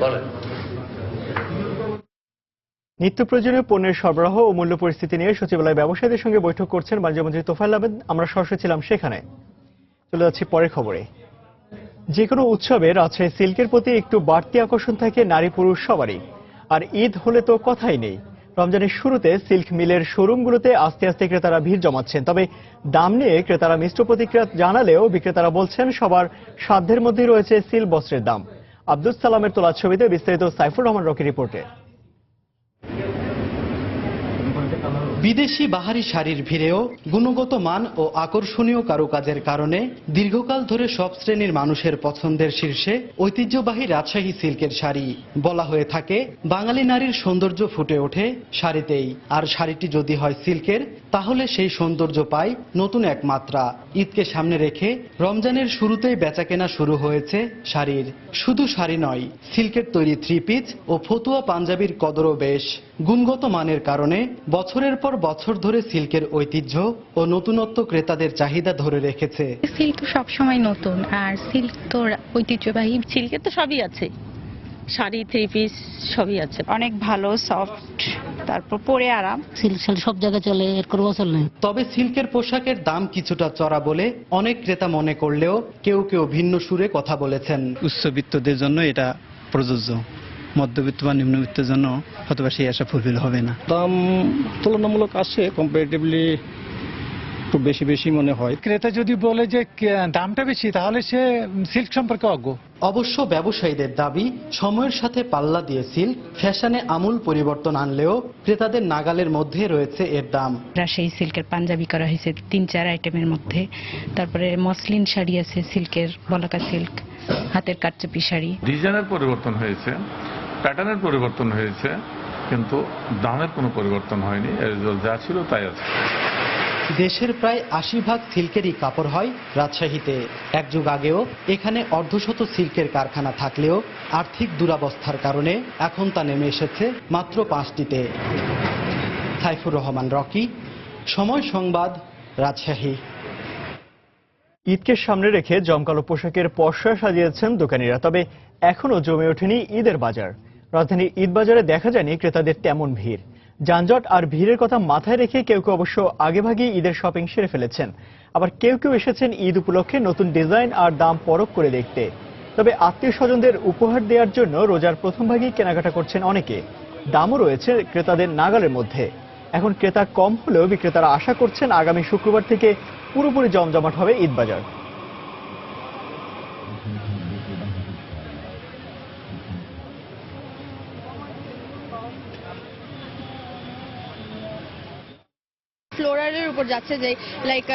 Speaker 19: বলেন।
Speaker 1: নিত্য প্রয়োজনীয় পণ্যের সরবরাহ ও মূল্য পরিস্থিতি নিয়ে সচিবালয় ব্যবসায়ীদের সঙ্গে বৈঠক করছেন বাণিজ্যমন্ত্রী তোফায়েল আহমেদ। আমরা সরাসরি ছিলাম সেখানে। চলে যাচ্ছি পরের খবরে। যে কোনো উৎসবে রাজশাহী সিল্কের প্রতি একটু বাড়তি আকর্ষণ থাকে নারী পুরুষ সবারই। আর ঈদ হলে তো কথাই নেই। রমজানের শুরুতে সিল্ক মিলের শোরুমগুলোতে আস্তে আস্তে ক্রেতারা ভিড় জমাচ্ছেন। তবে দাম নিয়ে ক্রেতারা মিশ্র প্রতিক্রিয়া জানালেও বিক্রেতারা বলছেন সবার সাধ্যের মধ্যেই রয়েছে সিল্ক বস্ত্রের দাম। আব্দুল সালামের তোলা ছবিতে বিস্তারিত সাইফুর রহমান রকি রিপোর্টে।
Speaker 21: বিদেশি বাহারি শাড়ির ভিড়েও গুণগত মান ও আকর্ষণীয় কারুকাজের কারণে দীর্ঘকাল ধরে সব শ্রেণীর মানুষের পছন্দের শীর্ষে ঐতিহ্যবাহী রাজশাহী সিল্কের শাড়ি। বলা হয়ে থাকে বাঙালি নারীর সৌন্দর্য ফুটে ওঠে শাড়িতেই, আর শাড়িটি যদি হয় সিল্কের তাহলে সেই সৌন্দর্য পায় নতুন এক মাত্রা। ঈদকে সামনে রেখে রমজানের শুরুতেই বেচাকেনা শুরু হয়েছে শাড়ির। শুধু শাড়ি নয়, সিল্কের তৈরি 3 পিস ও ফতুয়া পাঞ্জাবির কদরও বেশ। গুণগত মানের কারণে বছরের পর বছর ধরে সিল্কের ঐতিহ্য ও নতুনত্ব ক্রেতাদের চাহিদা ধরে রেখেছে।
Speaker 22: সিল্ক তো সবসময় নতুন, আর সিল্ক তো ঐতিহ্যবাহী। সিল্কের তো সবই আছে, শাড়ি 3 পিস সবই আছে। অনেক ভালো, সফট, তারপর পরে আরাম।
Speaker 23: সিল্ক শাড়ি সব জায়গায় চলে, এর কোনো বছর নেই।
Speaker 21: তবে সিল্কের পোশাকের দাম কিছুটা চড়া বলে অনেক ক্রেতা মনে করলেও কেউ কেউ ভিন্ন সুরে কথা বলেছেন।
Speaker 24: উচ্চবিত্তদের জন্য এটা প্রযোজ্য, মধ্যবিত্ত বা নিম্নবিত্তের জন্য হয়তো সেই আশা ফুলফিল হবে না।
Speaker 25: দাম তুলনামূলক আসে, কম্পারেটিভলি একটু বেশি বেশি মনে হয়।
Speaker 26: ক্রেতা যদি বলে যে দামটা বেশি, তাহলে সে সিল্ক সম্পর্কে অজ্ঞ।
Speaker 21: অবশ্য ব্যবসায়ীদের দাবি, সময়ের সাথে পাল্লা দিয়ে সিল্ক ফ্যাশনে আমূল পরিবর্তন আনলেও ক্রেতাদের নাগালের মধ্যে রয়েছে এর দাম।
Speaker 22: রাজশাহী সিল্কের পাঞ্জাবি করা হয়েছে 3-4 আইটেমের মধ্যে, তারপরে মসলিন শাড়ি আছে, সিল্কের বলাকা সিল্ক, হাতের কারচুপি শাড়ি।
Speaker 27: ডিজাইনের পরিবর্তন হয়েছে, প্যাটার্নের পরিবর্তন হয়েছে, কিন্তু দামের কোনো পরিবর্তন হয়নি। এর যা ছিল তাই আছে।
Speaker 21: দেশের প্রায় 80% সিল্কেরই কাপড় হয় রাজশাহীতে। এক যুগ আগেও এখানে অর্ধশত সিল্কের কারখানা থাকলেও আর্থিক দুরবস্থার কারণে এখন তা নেমে এসেছে মাত্র 5টিতে। সাইফুর রহমান রকি, সময় সংবাদ, রাজশাহী।
Speaker 1: ঈদকে সামনে রেখে জমকালো পোশাকের পসরা সাজিয়েছেন দোকানিরা, তবে এখনো জমে ওঠেনি ঈদের বাজার। রাজধানীর ঈদ বাজারে দেখা যায়নি ক্রেতাদের তেমন ভিড়। যানজট আর ভিড়ের কথা মাথায় রেখে কেউ কেউ অবশ্য আগেভাগেই ঈদের শপিং সেরে ফেলেছেন, আবার কেউ কেউ এসেছেন ঈদ উপলক্ষে নতুন ডিজাইন আর দাম পরখ করে দেখতে। তবে আত্মীয় স্বজনদের উপহার দেওয়ার জন্য রোজার প্রথম ভাগেই কেনাকাটা করছেন অনেকে। দামও রয়েছে ক্রেতাদের নাগালের মধ্যে। এখন ক্রেতা কম হলেও বিক্রেতারা আশা করছেন আগামী শুক্রবার থেকে পুরোপুরি জমজমাট হবে ঈদ বাজার।
Speaker 4: ফ্লোরালের উপর যাচ্ছে, যে লাইক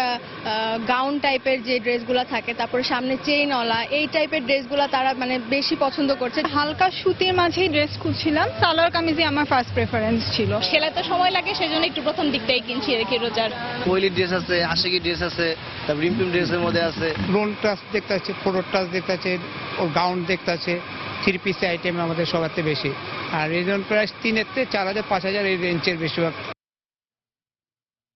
Speaker 4: গাউন টাইপের যে ড্রেসগুলো থাকে, তারপরে সামনে চেইনওয়ালা এই টাইপের ড্রেসগুলো তারা মানে বেশি পছন্দ করছে।
Speaker 5: হালকা সুতির মাঝেই ড্রেস খুঁজছিলাম, সালোয়ার কামিজই আমার ফার্স্ট প্রেফারেন্স ছিল।
Speaker 4: সেলাইতে সময় লাগে, সেজন্য একটু প্রথম দিকটাই কিনছি আর কি। রোজার
Speaker 6: কোয়েলি ড্রেস আছে, আশিকি ড্রেস আছে, তারপর রিমপিম ড্রেসের মধ্যে আছে,
Speaker 7: রোল টাচ দেখতে আছে, ফোটো টাচ দেখতে আছে, ও গাউন দেখতে আছে। 3 পিস আইটেম আমাদের সবারতে বেশি, আর রিজন প্রাইস 3,000 থেকে 4,000 5,000 এই রেঞ্জের বেশিরভাগ।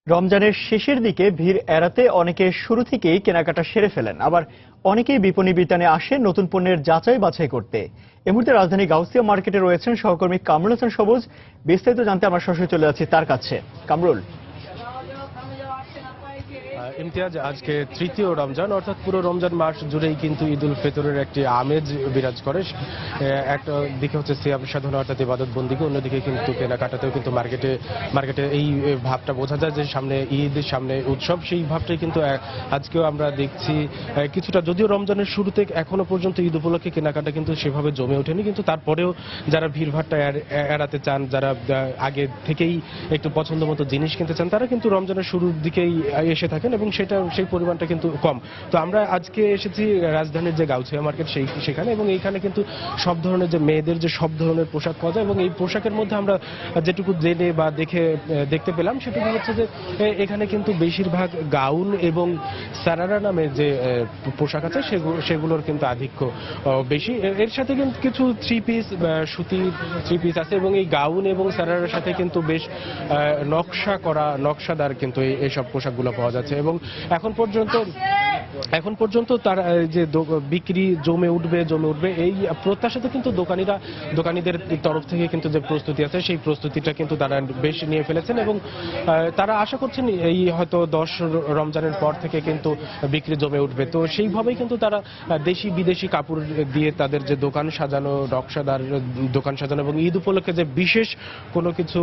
Speaker 1: রমজানের শেষের দিকে ভিড় এড়াতে অনেকে শুরু থেকেই কেনাকাটা সেরে ফেলেন, আবার অনেকেই বিপণী বিতানে আসেন নতুন পণ্যের যাচাই বাছাই করতে। এই মুহূর্তে রাজধানী গাউসিয়া মার্কেটে রয়েছেন সহকর্মী কামরুল হাসান সবুজ। বিস্তারিত জানতে আমরা সরাসরি চলে যাচ্ছি তার কাছে। কামরুল।
Speaker 8: ইমতিয়াজ, আজকে তৃতীয় রমজান, অর্থাৎ পুরো রমজান মাস জুড়েই কিন্তু ঈদ উল ফিতরের একটি আমেজ বিরাজ করে। একটা দিকে হচ্ছে সিয়াম সাধনা অর্থাৎ ইবাদত বন্দিকে, অন্যদিকে কিন্তু কেনাকাটাতেও কিন্তু মার্কেটে এই ভাবটা বোঝা যায় যে সামনে ঈদ, সামনে উৎসব, সেই ভাবটাই কিন্তু আজকেও আমরা দেখছি কিছুটা। যদিও রমজানের শুরুতে এখনো পর্যন্ত ঈদ উপলক্ষে কেনাকাটা কিন্তু সেভাবে জমে ওঠেনি, কিন্তু তারপরেও যারা ভিড়ভাড়টা এড়াতে চান, যারা আগে থেকেই একটু পছন্দ মতো জিনিস কিনতে চান, তারা কিন্তু রমজানের শুরুর দিকেই এসে থাকেন এবং সেই পরিমাণটা কিন্তু কম। তো আমরা আজকে এসেছি রাজধানীর যে গাউছিয়া মার্কেট সেখানে, এবং এইখানে কিন্তু সব ধরনের যে মেয়েদের যে সব ধরনের পোশাক পাওয়া যায়, এবং এই পোশাকের মধ্যে আমরা যেটুকু জেনে বা দেখতে পেলাম সেটুকু হচ্ছে যে এখানে কিন্তু বেশিরভাগ গাউন এবং সারারা নামের যে পোশাক আছে সেগুলোর কিন্তু আধিক্য বেশি। এর সাথে কিন্তু কিছু 3 পিস সুতি 3 পিস আছে, এবং এই গাউন এবং সারারার সাথে কিন্তু বেশ নকশাদার কিন্তু এইসব পোশাকগুলো পাওয়া যাচ্ছে। এবং এখন পর্যন্ত তার যে বিক্রি জমে উঠবে এই প্রত্যাশাতে কিন্তু দোকানীদের তরফ থেকে কিন্তু যে প্রস্তুতি আছে সেই প্রস্তুতিটা কিন্তু তারা বেশ নিয়ে ফেলেছেন, এবং তারা আশা করছেন এই হয়তো 10 রমজানের পর থেকে কিন্তু বিক্রি জমে উঠবে। তো সেইভাবেই কিন্তু তারা দেশি বিদেশি কাপড় দিয়ে তাদের যে দোকান সাজানো, নকশাদার দোকান সাজানো এবং ঈদ উপলক্ষে যে বিশেষ কোনো কিছু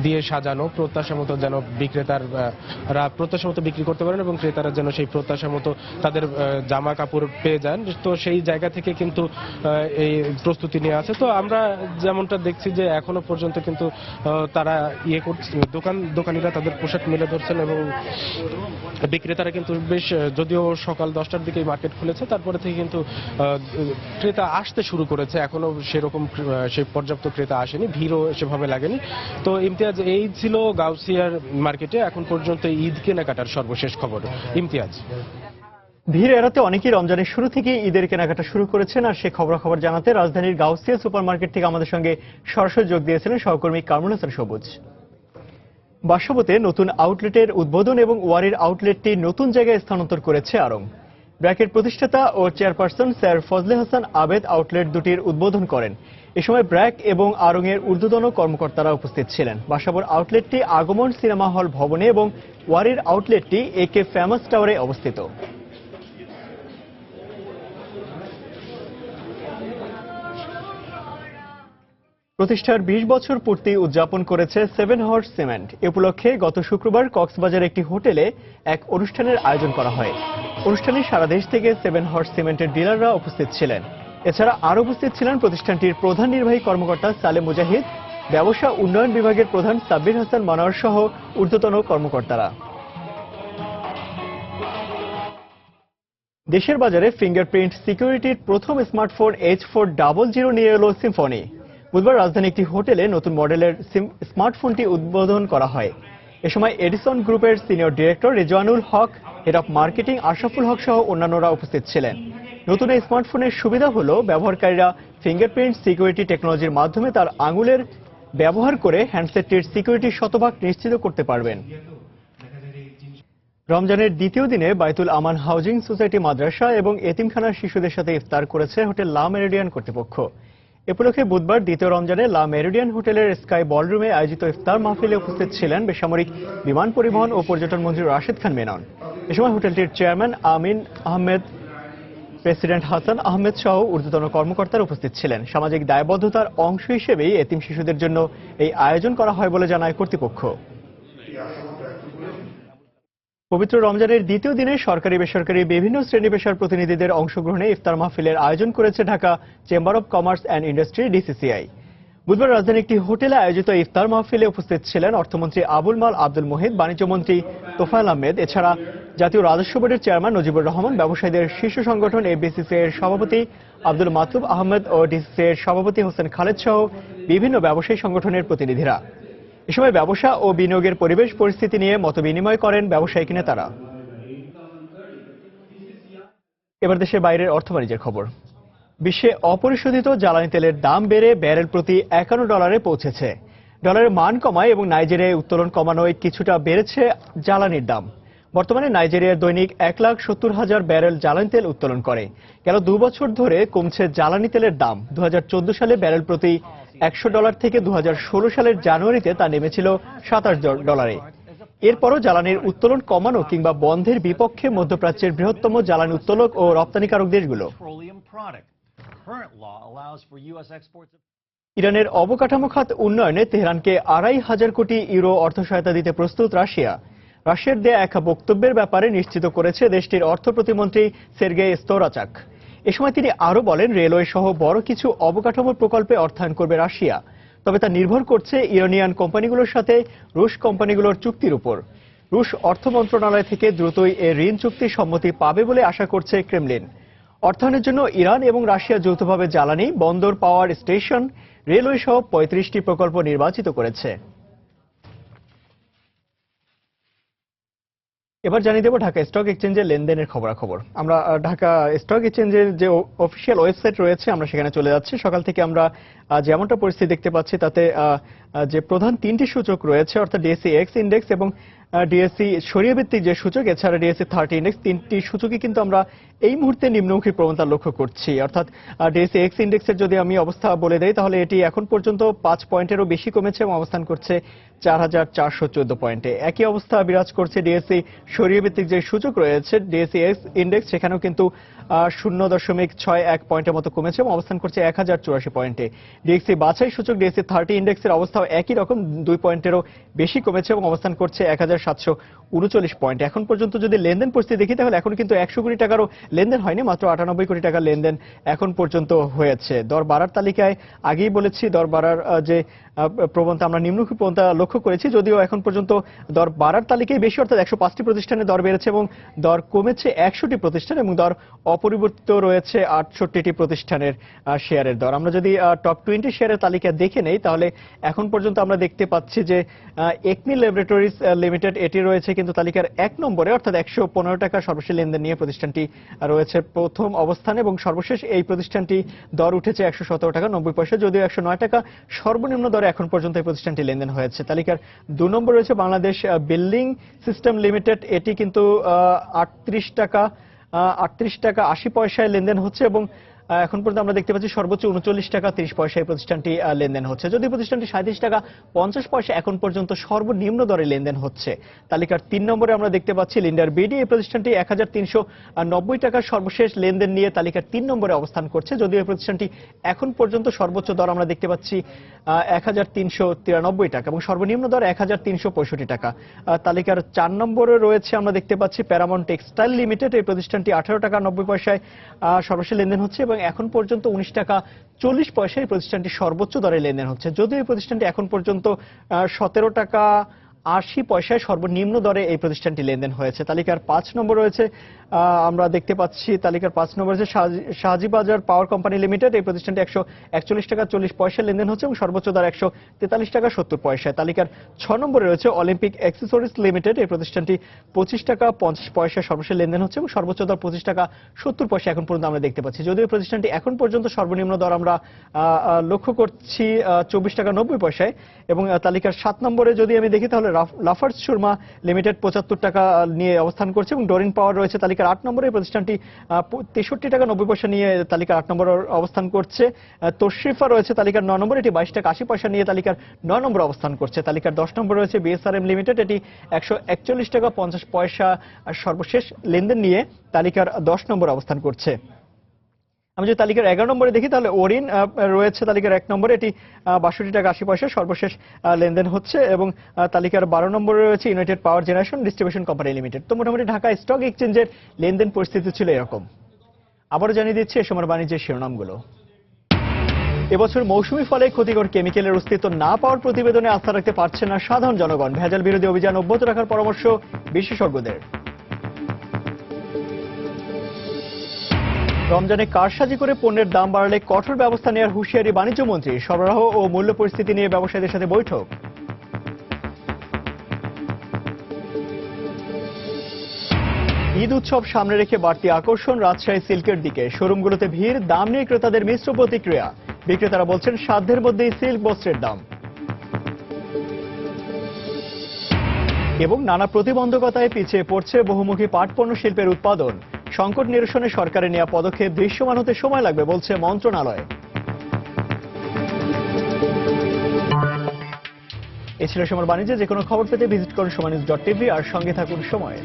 Speaker 8: দিয়ে সাজানো, প্রত্যাশা মতো যেন বিক্রেতারা প্রত্যাশা মতো বিক্রি করতে পারেন এবং ক্রেতারা যেন সেই প্রত্যাশা মতো তাদের জামা কাপড় পেয়ে যান। তো সেই জায়গা থেকে কিন্তু এই প্রস্তুতি নিয়ে আছে। তো আমরা যেমনটা দেখছি যে এখনো পর্যন্ত কিন্তু তারা দোকানিরা তাদের পোশাক মেলে ধরছেন, এবং বিক্রেতারা কিন্তু বেশ, যদিও সকাল 10টার দিকে মার্কেট খুলেছে, তারপরে থেকে কিন্তু ক্রেতা আসতে শুরু করেছে। এখনো সেরকম সেই পর্যাপ্ত ক্রেতা আসেনি, ভিড়ও সেভাবে লাগেনি। তো ইমতিয়াজ, এই ছিল গাউসিয়ার মার্কেটে এখন পর্যন্ত ঈদ কেনাকাটার সর্বশেষ খবর। ইমতিয়াজ।
Speaker 1: ভিড় এড়াতে অনেকেই রমজানের শুরু থেকে ঈদের কেনাকাটা শুরু করেছেন, আর সে খবরাখবর জানাতে রাজধানীর গাউসিয়া সুপারমার্কেট থেকে আমাদের সঙ্গে সরাসরি যোগ দিয়েছিলেন সহকর্মী কামরুল হাসান সবুজ। বাসাবোতে নতুন আউটলেটের উদ্বোধন এবং ওয়ারির আউটলেটটি নতুন জায়গায় স্থানান্তর করেছে আড়ং। ব্র্যাকের প্রতিষ্ঠাতা ও চেয়ারপারসন স্যার ফজলে হাসান আবেদ আউটলেট দুটির উদ্বোধন করেন। এ সময় ব্র্যাক এবং আড়ং-এর ঊর্ধ্বতন কর্মকর্তারা উপস্থিত ছিলেন। বাসাবোর আউটলেটটি আগমন সিনেমা হল ভবনে এবং ওয়ারির আউটলেটটি AK ফেমাস টাওয়ারে অবস্থিত। প্রতিষ্ঠার 20 বছর পূর্তি উদযাপন করেছে 7 হর্স সিমেন্ট। এ উপলক্ষে গত শুক্রবার কক্সবাজার একটি হোটেলে এক অনুষ্ঠানের আয়োজন করা হয়। অনুষ্ঠানে সারা দেশ থেকে 7 হর্স সিমেন্টের ডিলাররা উপস্থিত ছিলেন। এছাড়া আরও উপস্থিত ছিলেন প্রতিষ্ঠানটির প্রধান নির্বাহী কর্মকর্তা সালেম মুজাহিদ, ব্যবসা উন্নয়ন বিভাগের প্রধান সাব্বির হাসান মানোয়ার সহ ঊর্ধ্বতন কর্মকর্তারা। দেশের বাজারে ফিঙ্গারপ্রিন্ট সিকিউরিটির প্রথম স্মার্টফোন H400 নিয়ে এলো সিম্ফনি। বুধবার রাজধানী একটি হোটেলে নতুন মডেলের স্মার্টফোনটি উদ্বোধন করা হয়। এ সময় এডিসন গ্রুপের senior director Rezwanul Haque, head of marketing Ashraful Haque সহ অন্যান্যরা উপস্থিত ছিলেন। নতুন এই স্মার্টফোনের সুবিধা হলো ব্যবহারকারীরা ফিঙ্গারপ্রিন্ট সিকিউরিটি টেকনোলজির মাধ্যমে তার আঙুলের ব্যবহার করে হ্যান্ডসেটটির সিকিউরিটি শতভাগ নিশ্চিত করতে পারবেন। রমজানের দ্বিতীয় দিনে বাইতুল আমান হাউজিং সোসাইটি মাদ্রাসা এবং এতিমখানার শিশুদের সাথে ইফতার করেছে হোটেল লা মেরিডিয়ান কর্তৃপক্ষ। এ উপলক্ষে বুধবার দ্বিতীয় রমজানে লা মেরিডিয়ান হোটেলের স্কাই বলরুমে আয়োজিত ইফতার মাহফিলে উপস্থিত ছিলেন বেসামরিক বিমান পরিবহন ও পর্যটন মন্ত্রী রাশেদ খান মেনন। এ সময় হোটেলটির চেয়ারম্যান আমিন আহমেদ, প্রেসিডেন্ট হাসান আহমেদ সহ ঊর্ধ্বতন কর্মকর্তারা উপস্থিত ছিলেন। সামাজিক দায়বদ্ধতার অংশ হিসেবেই এতিম শিশুদের জন্য এই আয়োজন করা হয় বলে জানায় কর্তৃপক্ষ। পবিত্র রমজানের দ্বিতীয় দিনে সরকারি বেসরকারি বিভিন্ন শ্রেণী পেশার প্রতিনিধিদের অংশগ্রহণে ইফতার মাহফিলের আয়োজন করেছে Dhaka chamber of commerce and industry DCCI. বুধবার রাজধানীর একটি হোটেলে আয়োজিত ইফতার মাহফিলে উপস্থিত ছিলেন অর্থমন্ত্রী আবুল মাল আব্দুল মুহিত, বাণিজ্যমন্ত্রী তোফায়েল আহমেদ, এছাড়া জাতীয় রাজস্ব বোর্ডের চেয়ারম্যান নজিবুর রহমান, ব্যবসায়ীদের শীর্ষ সংগঠন এফবিসিসিআই এর সভাপতি আব্দুল মাতুব আহমেদ ও ডিসিসিআই এর সভাপতি হোসেন খালেদ সহ বিভিন্ন ব্যবসায়ী সংগঠনের প্রতিনিধিরা। এ সময় ব্যবসা ও বিনিয়োগের পরিবেশ পরিস্থিতি নিয়ে মতবিনিময় করেন ব্যবসায়িক নেতারা। এবার দেশের বাইরের অর্থ বাণিজ্যের খবর। বিশ্বে অপরিশোধিত জ্বালানি তেলের দাম বেড়ে ব্যারেল প্রতি $51 পৌঁছেছে। ডলারের মান কমায় এবং নাইজেরিয়ায় উত্তোলন কমানোয় কিছুটা বেড়েছে জ্বালানির দাম। বর্তমানে নাইজেরিয়ার দৈনিক 1,70,000 ব্যারেল জ্বালানি তেল উত্তোলন করে। গেল 2 বছর ধরে কমছে জ্বালানি তেলের দাম। 2014 সালে ব্যারেল প্রতি $100 থেকে 2016 সালের জানুয়ারিতে তা নেমেছিল $27। এরপরও জ্বালানির উত্তোলন কমানো কিংবা বন্ধের বিপক্ষে মধ্যপ্রাচ্যের বৃহত্তম জ্বালানি উত্তোলক ও রপ্তানিকারক দেশগুলো। ইরানের অবকাঠামো খাত উন্নয়নে তেহরানকে €2,500 কোটি অর্থ সহায়তা দিতে প্রস্তুত রাশিয়া। রাশিয়ার দেয়া এক বক্তব্যের ব্যাপারে নিশ্চিত করেছে দেশটির অর্থ প্রতিমন্ত্রী সের্গেই স্তোরাচাক। এ সময় তিনি আরও বলেন, রেলওয়ে সহ বড় কিছু অবকাঠামো প্রকল্পে অর্থায়ন করবে রাশিয়া, তবে তা নির্ভর করছে ইরানিয়ান কোম্পানিগুলোর সাথে রুশ কোম্পানিগুলোর চুক্তির উপর। রুশ অর্থ মন্ত্রণালয় থেকে দ্রুতই এ ঋণ চুক্তির সম্মতি পাবে বলে আশা করছে ক্রেমলিন। অর্থায়নের জন্য ইরান এবং রাশিয়া যৌথভাবে জ্বালানি, বন্দর, পাওয়ার স্টেশন, রেলওয়ে সহ 35টি প্রকল্প নির্বাচিত করেছে। এবার জানিয়ে দেব ঢাকা স্টক এক্সচেঞ্জের লেনদেনের খবরাখবর। আমরা ঢাকা স্টক এক্সচেঞ্জের যে অফিসিয়াল ওয়েবসাইট রয়েছে আমরা সেখানে চলে যাচ্ছি। সকাল থেকে আমরা যেমনটা পরিস্থিতি দেখতে পাচ্ছি তাতে যে প্রধান 3টি সূচক রয়েছে অর্থাৎ ডিএসসি এক্স ইন্ডেক্স এবং ডিএসসি সরিয়া ভিত্তিক যে সূচক, এছাড়া ডিএসসি 30 ইন্ডেক্স, 3টি সূচকই কিন্তু আমরা এই মুহূর্তে নিম্নমুখী প্রবণতা লক্ষ্য করছি। অর্থাৎ ডিএসসি এক্স ইন্ডেক্সের যদি আমি অবস্থা বলে দেই তাহলে এটি এখন পর্যন্ত 5 পয়েন্টেরও বেশি কমেছে এবং অবস্থান করছে 4,414 পয়েন্টে। একই অবস্থা বিরাজ করছে ডিএসসি সরিয়া ভিত্তিক যে সূচক রয়েছে ডিএসসি এক্স ইন্ডেক্স, সেখানেও কিন্তু 0.61 পয়েন্টের মতো কমেছে এবং অবস্থান করছে 1,084 পয়েন্টে। ডিএসসি বাছাই সূচক ডিএসসি 30 ইন্ডেক্সের অবস্থাও একই রকম, 2 পয়েন্টেরও বেশি কমেছে এবং অবস্থান করছে 1,739 পয়েন্টে। এখন পর্যন্ত যদি লেনদেন পরিস্থিতি দেখি তাহলে এখন কিন্তু 100 কোটি টাকারও লেনদেন হয়নি, মাত্র 98 কোটি টাকার লেনদেন এখন পর্যন্ত হয়েছে। দর বাড়ার তালিকায় আগেই বলেছি দর বাড়ার যে প্রবণতা আমরা নিম্নমুখী প্রবণতা লক্ষ্য করেছি, যদিও এখন পর্যন্ত দর বাড়ার তালিকায় বেশি অর্থাৎ 105টি প্রতিষ্ঠানে দর বেড়েছে এবং দর কমেছে 100টি প্রতিষ্ঠান এবং দর অপরিবর্তিত রয়েছে 68টি প্রতিষ্ঠানের শেয়ারের দর। আমরা যদি টপ 20 শেয়ারের তালিকা দেখে নেই তাহলে এখন পর্যন্ত আমরা দেখতে পাচ্ছি যে একমি ল্যাবরেটরিজ লিমিটেড এটি রয়েছে কিন্তু তালিকার 1 নম্বরে অর্থাৎ 115 টাকা সর্বশেষ লেনদেন নিয়ে প্রতিষ্ঠানটি রয়েছে প্রথম অবস্থানে এবং সর্বশেষ এই প্রতিষ্ঠানটি দর উঠেছে 117 টাকা 90 পয়সা, যদিও 109 টাকা সর্বনিম্ন দরে এখন পর্যন্ত এই প্রতিষ্ঠানটি লেনদেন হয়েছে। তালিকার 2 নম্বর রয়েছে বাংলাদেশ বিল্ডিং সিস্টেম লিমিটেড, এটি কিন্তু 38 টাকা 80 পয়সায় লেনদেন হচ্ছে এবং এখন পর্যন্ত আমরা দেখতে পাচ্ছি সর্বোচ্চ 39 টাকা 30 পয়সায় প্রতিষ্ঠানটি লেনদেন হচ্ছে, যদি প্রতিষ্ঠানটি 37 টাকা 50 পয়সা এখন পর্যন্ত সর্বনিম্ন দরে লেনদেন হচ্ছে। তালিকার 3 নম্বরে আমরা দেখতে পাচ্ছি লিন্ডার বিডি, এই প্রতিষ্ঠানটি 1,390 টাকার সর্বশেষ লেনদেন নিয়ে তালিকার 3 নম্বরে অবস্থান করছে, যদিও এই প্রতিষ্ঠানটি এখন পর্যন্ত সর্বোচ্চ দর আমরা দেখতে পাচ্ছি 1,393 টাকা এবং সর্বনিম্ন দর 1,365 টাকা। তালিকার 4 নম্বরে রয়েছে আমরা দেখতে পাচ্ছি প্যারামাউন্ট টেক্সটাইল লিমিটেড, এই প্রতিষ্ঠানটি 18 টাকা 90 পয়সায় সর্বশেষ লেনদেন হচ্ছে এবং এখন পর্যন্ত 19 টাকা 40 পয়সায় এই প্রতিষ্ঠানটি সর্বোচ্চ দরে লেনদেন হচ্ছে, যদিও এই প্রতিষ্ঠানটি এখন পর্যন্ত 17 টাকা 80 পয়সায় সর্বনিম্ন দরে এই প্রতিষ্ঠানটি লেনদেন হয়েছে। তালিকার 5 নম্বর রয়েছে আমরা দেখতে পাচ্ছি তালিকার 5 নম্বর রয়েছে শাহজি বাজার পাওয়ার কোম্পানি লিমিটেড, এই প্রতিষ্ঠানটি 141 টাকা 40 পয়সায় লেনদেন হচ্ছে এবং সর্বোচ্চ দর 143 টাকা 70 পয়সায়। তালিকার 6 নম্বরে রয়েছে অলিম্পিক অ্যাক্সেসরিজ লিমিটেড, এই প্রতিষ্ঠানটি 25 টাকা 50 পয়সায় সর্বশেষ লেনদেন হচ্ছে এবং সর্বোচ্চ দর 25 টাকা 70 পয়সা এখন পর্যন্ত আমরা দেখতে পাচ্ছি, যদিও প্রতিষ্ঠানটি এখন পর্যন্ত সর্বনিম্ন দর আমরা লক্ষ্য করছি 24 টাকা 90 পয়সায়। এবং তালিকার 7 নম্বরে যদি আমি দেখি তাহলে লাফার্জ সুরমা লিমিটেড 75 টাকা নিয়ে অবস্থান করছে এবং ডোরিন পাওয়ার রয়েছে তালিকার 8 নম্বরে। এই প্রতিষ্ঠানটি 63 টাকা 90 পয়সা নিয়ে তালিকার 8 নম্বরে অবস্থান করছে। তশরিফা রয়েছে তালিকার 9 নম্বরে, এটি 22 টাকা 80 পয়সা নিয়ে তালিকার 9 নম্বরে অবস্থান করছে। তালিকার 10 নম্বরে রয়েছে বিএসআরএম লিমিটেড, এটি 141 টাকা 50 পয়সা সর্বশেষ লেনদেন নিয়ে তালিকার 10 নম্বরে অবস্থান করছে। আমি যদি তালিকার 11 নম্বরে দেখি তাহলে ওরিন রয়েছে তালিকার 1 নম্বরে, এটি 62 টাকা 80 পয়সা সর্বশেষ লেনদেন হচ্ছে এবং তালিকার 12 নম্বরে রয়েছে ইউনাইটেড পাওয়ার জেনারেশন ডিস্ট্রিবিউশন কোম্পানি লিমিটেড। তো মোটামুটি ঢাকা স্টক এক্সচেঞ্জের লেনদেন পরিস্থিতি ছিল এরকম। আবারও জানিয়ে দিচ্ছি এ সময়ের বাণিজ্যের শিরোনামগুলো। এবছর মৌসুমি ফলে ক্ষতিকর কেমিক্যালের অস্তিত্ব না পাওয়ার প্রতিবেদনে আস্থা রাখতে পারছে না সাধারণ জনগণ। ভেজাল বিরোধী অভিযান অব্যাহত রাখার পরামর্শ বিশেষজ্ঞদের। রমজানে কারসাজি করে পণ্যের দাম বাড়ালে কঠোর ব্যবস্থা নেওয়ার হুঁশিয়ারি বাণিজ্যমন্ত্রী। সরবরাহ ও মূল্য পরিস্থিতি নিয়ে ব্যবসায়ীদের সাথে বৈঠক। ঈদ উৎসব সামনে রেখে বাড়তি আকর্ষণ রাজশাহী সিল্কের দিকে। শোরুমগুলোতে ভিড়, দাম নিয়ে ক্রেতাদের মিশ্র প্রতিক্রিয়া। বিক্রেতারা বলছেন সাধ্যের মধ্যেই সিল্ক বস্ত্রের দাম। এবং নানা প্রতিবন্ধকতায় পিছিয়ে পড়ছে বহুমুখী পাট পণ্য শিল্পের উৎপাদন। সংকট নিরসনে সরকারের নেওয়া পদক্ষেপ দৃশ্যমান হতে সময় লাগবে বলছে মন্ত্রণালয়। এ ছিল সময় বাণিজ্যে। যে কোনো খবর পেতে ভিজিট করুন সময়নিউজ.tv আর সঙ্গে থাকুন সময়।